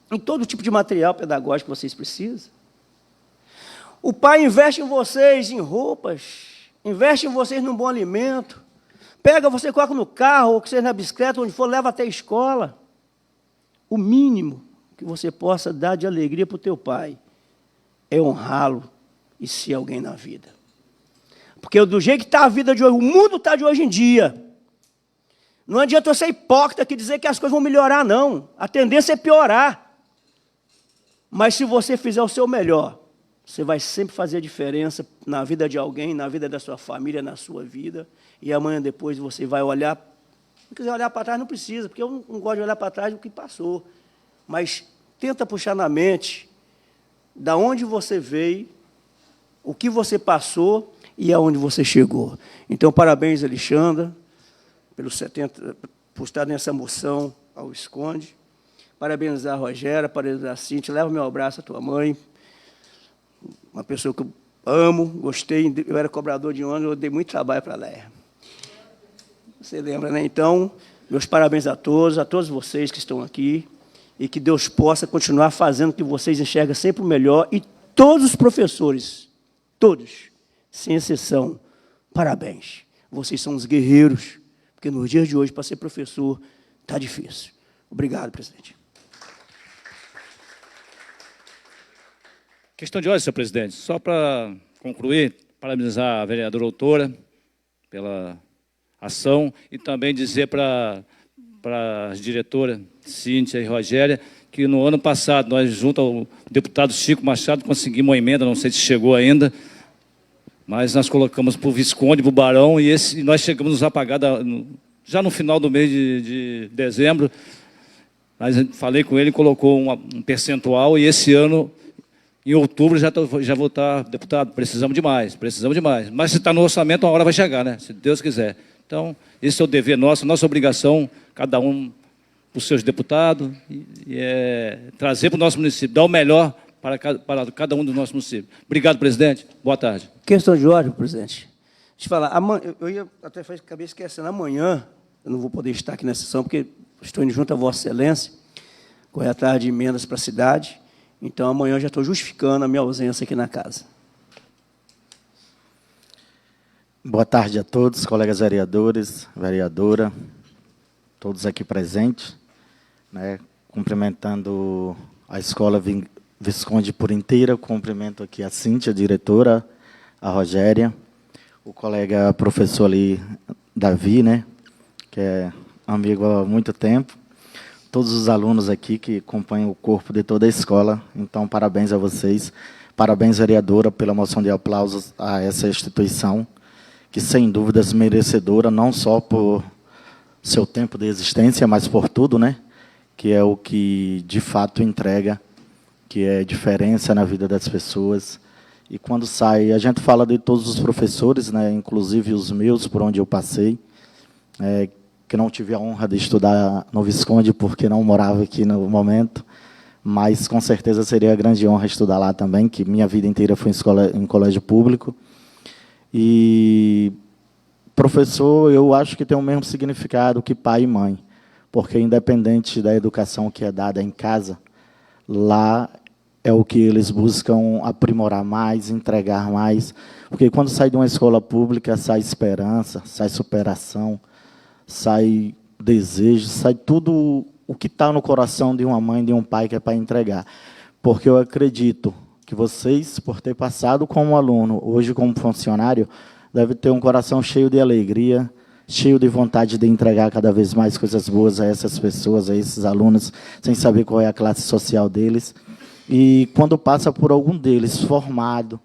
em todo tipo de material pedagógico que vocês precisam. O pai investe em vocês em roupas, investe em vocês num bom alimento, pega você, coloca no carro, ou que seja na bicicleta, onde for, leva até a escola. O mínimo que você possa dar de alegria para o teu pai é honrá-lo e ser alguém na vida. Porque do jeito que está a vida de hoje, o mundo está de hoje em dia, não adianta eu ser hipócrita que dizer que as coisas vão melhorar, não. A tendência é piorar. Mas se você fizer o seu melhor, você vai sempre fazer a diferença na vida de alguém, na vida da sua família, na sua vida. E amanhã depois você vai olhar. Se quiser olhar para trás, não precisa, porque eu não gosto de olhar para trás do que passou. Mas tenta puxar na mente da onde você veio, o que você passou e aonde você chegou. Então, parabéns, Alexandra, por estar nessa moção ao Visconde. Parabéns a Rogéria, parabéns a Cíntia. Leva meu abraço à tua mãe. Uma pessoa que eu amo, gostei, eu era cobrador de ônibus, eu dei muito trabalho para a Leia. Você lembra, né? Então, meus parabéns a todos vocês que estão aqui, e que Deus possa continuar fazendo que vocês enxerguem sempre o melhor, e todos os professores, todos, sem exceção, parabéns. Vocês são os guerreiros, porque nos dias de hoje, para ser professor, está difícil. Obrigado, presidente. Questão de ordem, senhor presidente. Só para concluir, parabenizar a vereadora doutora pela ação e também dizer para as diretoras Cíntia e Rogéria que no ano passado nós, junto ao deputado Chico Machado, conseguimos uma emenda, não sei se chegou ainda, mas nós colocamos para o Visconde, para o Barão, e nós chegamos a pagar já no final do mês de dezembro. Mas falei com ele, colocou um percentual, e esse ano, em outubro, já vou estar, deputado, precisamos de mais. Mas se está no orçamento, uma hora vai chegar, né? Se Deus quiser. Então, esse é o dever nosso, nossa obrigação, cada um para os seus deputados, e trazer para o nosso município, dar o melhor para cada um dos nossos municípios. Obrigado, presidente. Boa tarde. Questão de ordem, presidente. Deixa eu falar, eu ia até acabei esquecendo, amanhã eu não vou poder estar aqui na sessão, porque estou indo junto a Vossa Excelência, correr atrás de emendas para a cidade. Então, amanhã eu já estou justificando a minha ausência aqui na casa. Boa tarde a todos, colegas vereadores, vereadora, todos aqui presentes, né? Cumprimentando a Escola Visconde por inteira, cumprimento aqui a Cíntia, a diretora, a Rogéria, o colega professor ali, Davi, né? Que é amigo há muito tempo, todos os alunos aqui que acompanham o corpo de toda a escola. Então, parabéns a vocês, parabéns, vereadora, pela moção de aplausos a essa instituição, que, sem dúvidas, merecedora, não só por seu tempo de existência, mas por tudo, né? Que é o que, de fato, entrega, que é diferença na vida das pessoas. E quando sai, a gente fala de todos os professores, né? Inclusive os meus, por onde eu passei, que não tive a honra de estudar no Visconde, porque não morava aqui no momento, mas com certeza seria grande honra estudar lá também, que minha vida inteira foi em colégio público. E professor, eu acho que tem o mesmo significado que pai e mãe, porque independente da educação que é dada em casa, lá é o que eles buscam aprimorar mais, entregar mais, porque quando sai de uma escola pública, sai esperança, sai superação, sai desejo, sai tudo o que está no coração de uma mãe, de um pai, que é para entregar. Porque eu acredito que vocês, por ter passado como aluno, hoje como funcionário, devem ter um coração cheio de alegria, cheio de vontade de entregar cada vez mais coisas boas a essas pessoas, a esses alunos, sem saber qual é a classe social deles. E quando passa por algum deles formado,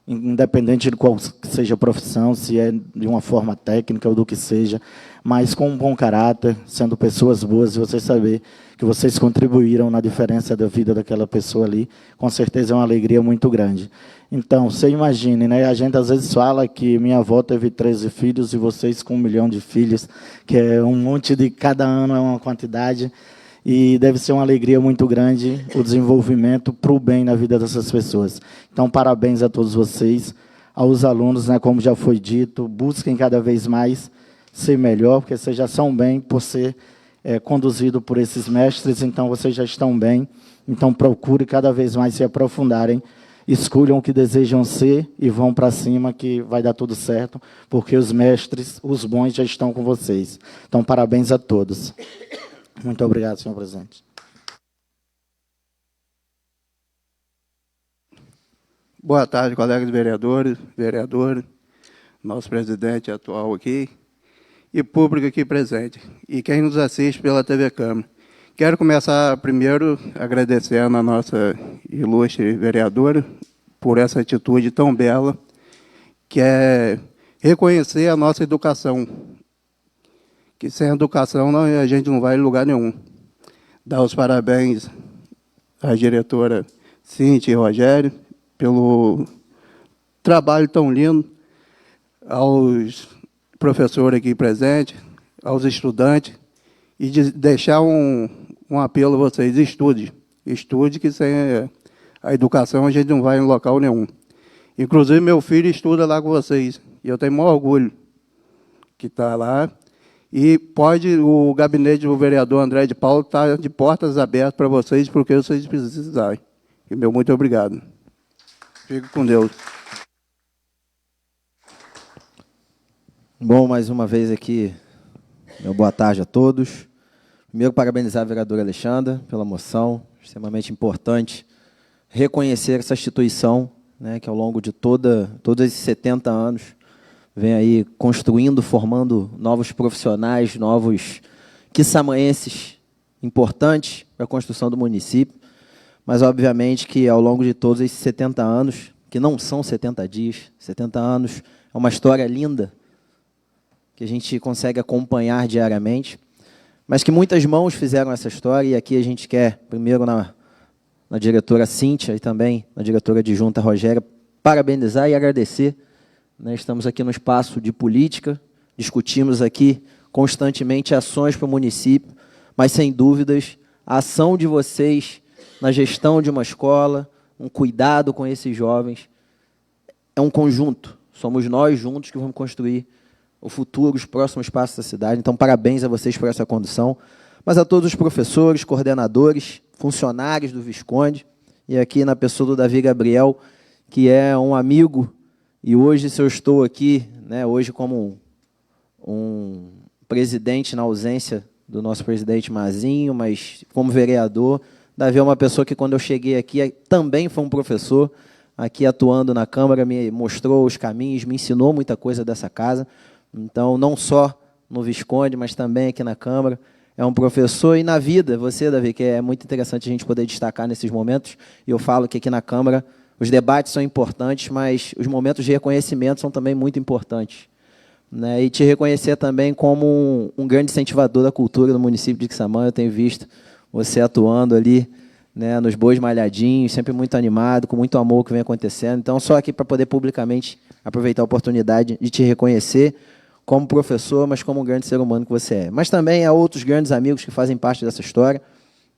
independente de qual seja a profissão, se é de uma forma técnica ou do que seja, mas com um bom caráter, sendo pessoas boas, e você saber que vocês contribuíram na diferença da vida daquela pessoa ali, com certeza é uma alegria muito grande. Então, você imagine, né? A gente às vezes fala que minha avó teve 13 filhos e vocês com 1 milhão de filhos, que é um monte de cada ano, é uma quantidade, e deve ser uma alegria muito grande o desenvolvimento para o bem na vida dessas pessoas. Então, parabéns a todos vocês, aos alunos, né, como já foi dito, busquem cada vez mais ser melhor, porque vocês já são bem por ser conduzido por esses mestres, então vocês já estão bem. Então, procure cada vez mais se aprofundarem, escolham o que desejam ser e vão para cima, que vai dar tudo certo, porque os mestres, os bons, já estão com vocês. Então, parabéns a todos. Muito obrigado, senhor presidente. Boa tarde, colegas vereadores, nosso presidente atual aqui, e público aqui presente, e quem nos assiste pela TV Câmara. Quero começar primeiro agradecendo a nossa ilustre vereadora por essa atitude tão bela, que é reconhecer a nossa educação, que sem educação a gente não vai em lugar nenhum. Dar os parabéns à diretora Cíntia e Rogério pelo trabalho tão lindo, aos professores aqui presentes, aos estudantes, e de deixar um apelo a vocês: estude, que sem a educação a gente não vai em local nenhum. Inclusive, meu filho estuda lá com vocês, e eu tenho o maior orgulho que está lá. E o gabinete do vereador André de Paulo está de portas abertas para vocês, porque vocês precisarem. E meu muito obrigado. Fico com Deus. Bom, mais uma vez aqui, meu boa tarde a todos. Primeiro, parabenizar a vereadora Alexandra pela moção, extremamente importante reconhecer essa instituição, né, que ao longo de todos esses 70 anos vem aí construindo, formando novos profissionais, novos quissamãenses importantes para a construção do município, mas, obviamente, que ao longo de todos esses 70 anos, que não são 70 dias, 70 anos, é uma história linda, que a gente consegue acompanhar diariamente, mas que muitas mãos fizeram essa história, e aqui a gente quer, primeiro, na diretora Cíntia e também na diretora adjunta Rogéria, parabenizar e agradecer. Estamos aqui no espaço de política, discutimos aqui constantemente ações para o município, mas, sem dúvidas, a ação de vocês na gestão de uma escola, um cuidado com esses jovens, é um conjunto. Somos nós juntos que vamos construir o futuro, os próximos passos da cidade. Então, parabéns a vocês por essa condução, mas a todos os professores, coordenadores, funcionários do Visconde, e aqui na pessoa do Davi Gabriel, que é um amigo. E hoje, se eu estou aqui, né, hoje como um presidente na ausência do nosso presidente Mazinho, mas como vereador, Davi é uma pessoa que, quando eu cheguei aqui, também foi um professor, aqui atuando na Câmara, me mostrou os caminhos, me ensinou muita coisa dessa casa. Então, não só no Visconde, mas também aqui na Câmara, é um professor. E na vida, você, Davi, que é muito interessante a gente poder destacar nesses momentos, e eu falo que aqui na Câmara os debates são importantes, mas os momentos de reconhecimento são também muito importantes. Né? E te reconhecer também como um grande incentivador da cultura do município de Quissamã. Eu tenho visto você atuando ali, né, nos Bois Malhadinhos, sempre muito animado, com muito amor que vem acontecendo. Então, só aqui para poder publicamente aproveitar a oportunidade de te reconhecer como professor, mas como um grande ser humano que você é. Mas também há outros grandes amigos que fazem parte dessa história,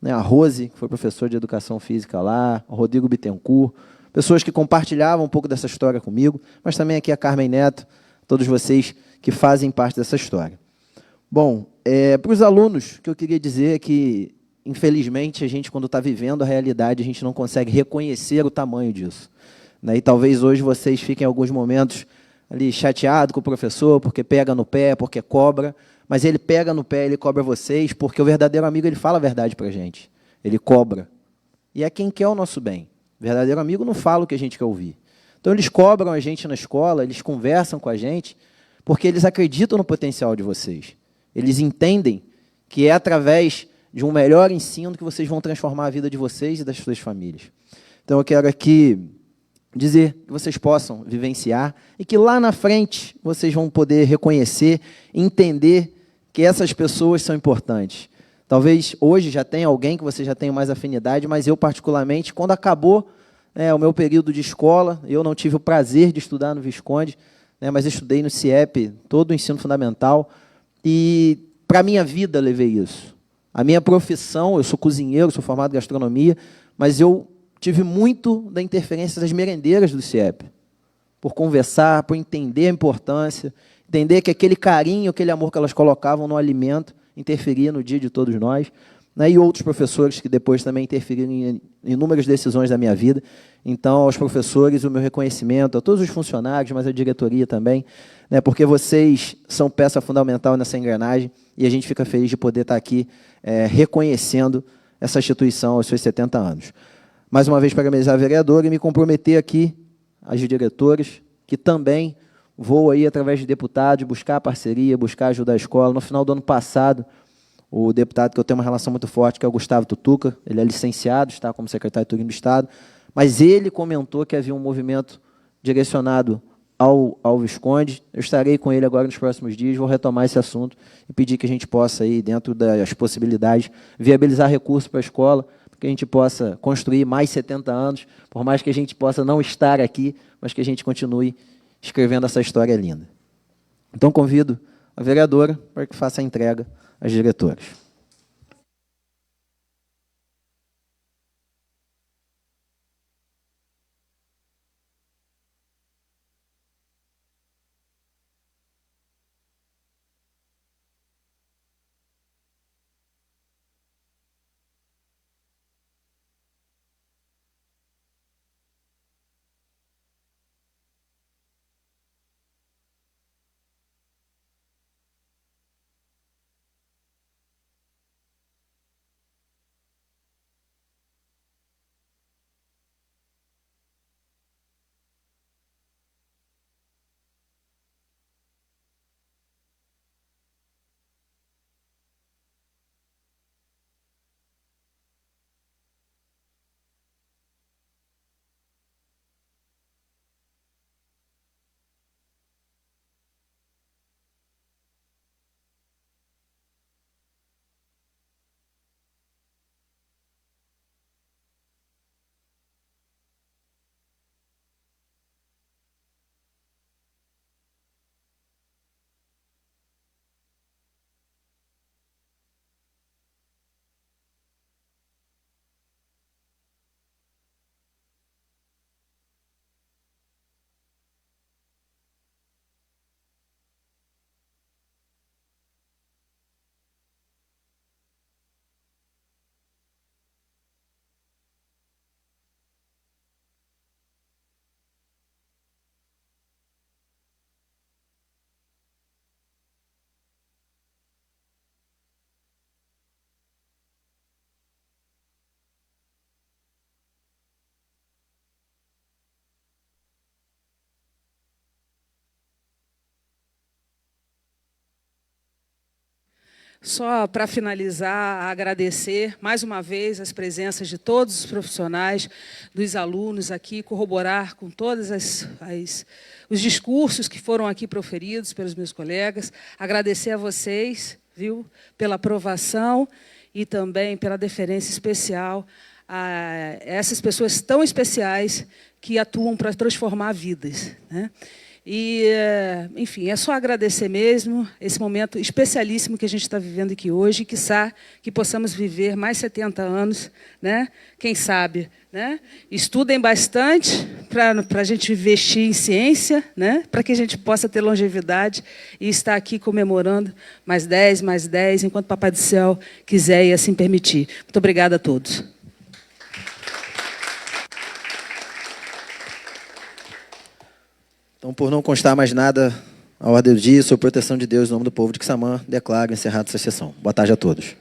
né? A Rose, que foi professora de Educação Física lá, o Rodrigo Bittencourt, pessoas que compartilhavam um pouco dessa história comigo, mas também aqui a Carmen Neto, todos vocês que fazem parte dessa história. Bom, para os alunos, o que eu queria dizer é que, infelizmente, a gente, quando está vivendo a realidade, a gente não consegue reconhecer o tamanho disso, né? E talvez hoje vocês fiquem em alguns momentos ali chateados com o professor, porque pega no pé, porque cobra, mas ele pega no pé, ele cobra vocês, porque o verdadeiro amigo, ele fala a verdade para a gente, ele cobra. E é quem quer o nosso bem. O verdadeiro amigo não fala o que a gente quer ouvir. Então, eles cobram a gente na escola, eles conversam com a gente, porque eles acreditam no potencial de vocês. Eles entendem que é através de um melhor ensino que vocês vão transformar a vida de vocês e das suas famílias. Então, eu quero aqui dizer que vocês possam vivenciar e que lá na frente vocês vão poder reconhecer, entender que essas pessoas são importantes. Talvez hoje já tenha alguém que você já tenha mais afinidade, mas eu, particularmente, quando acabou o meu período de escola, eu não tive o prazer de estudar no Visconde, mas estudei no CIEP, todo o ensino fundamental, e para a minha vida levei isso. A minha profissão, eu sou cozinheiro, sou formado em gastronomia, mas eu tive muito da interferência das merendeiras do CIEP, por conversar, por entender a importância, entender que aquele carinho, aquele amor que elas colocavam no alimento interferia no dia de todos nós, né? E outros professores que depois também interferiram em inúmeras decisões da minha vida. Então, aos professores, o meu reconhecimento, a todos os funcionários, mas a diretoria também, né? Porque vocês são peça fundamental nessa engrenagem e a gente fica feliz de poder estar aqui reconhecendo essa instituição aos seus 70 anos. Mais uma vez, parabenizar a vereadora e me comprometer aqui às diretoras, que também vou aí, através de deputados, buscar parceria, buscar ajudar a escola. No final do ano passado, o deputado que eu tenho uma relação muito forte, que é o Gustavo Tutuca, ele é licenciado, está como secretário de Turismo do Estado, mas ele comentou que havia um movimento direcionado ao Visconde. Eu estarei com ele agora nos próximos dias, vou retomar esse assunto e pedir que a gente possa, aí, dentro das possibilidades, viabilizar recursos para a escola, que a gente possa construir mais 70 anos, por mais que a gente possa não estar aqui, mas que a gente continue escrevendo essa história linda. Então, convido a vereadora para que faça a entrega às diretoras. Só para finalizar, agradecer mais uma vez as presenças de todos os profissionais, dos alunos aqui, corroborar com todos os discursos que foram aqui proferidos pelos meus colegas, agradecer a vocês, viu, pela aprovação e também pela deferência especial a essas pessoas tão especiais que atuam para transformar vidas, né? E, enfim, é só agradecer mesmo esse momento especialíssimo que a gente está vivendo aqui hoje, e quiçá que possamos viver mais 70 anos, né? Quem sabe, né? Estudem bastante para a gente investir em ciência, né? Para que a gente possa ter longevidade e estar aqui comemorando mais 10, enquanto o Papai do Céu quiser e assim permitir. Muito obrigada a todos. Então, por não constar mais nada à ordem do dia, sob proteção de Deus, em nome do povo de Quissamã, declaro encerrada essa sessão. Boa tarde a todos.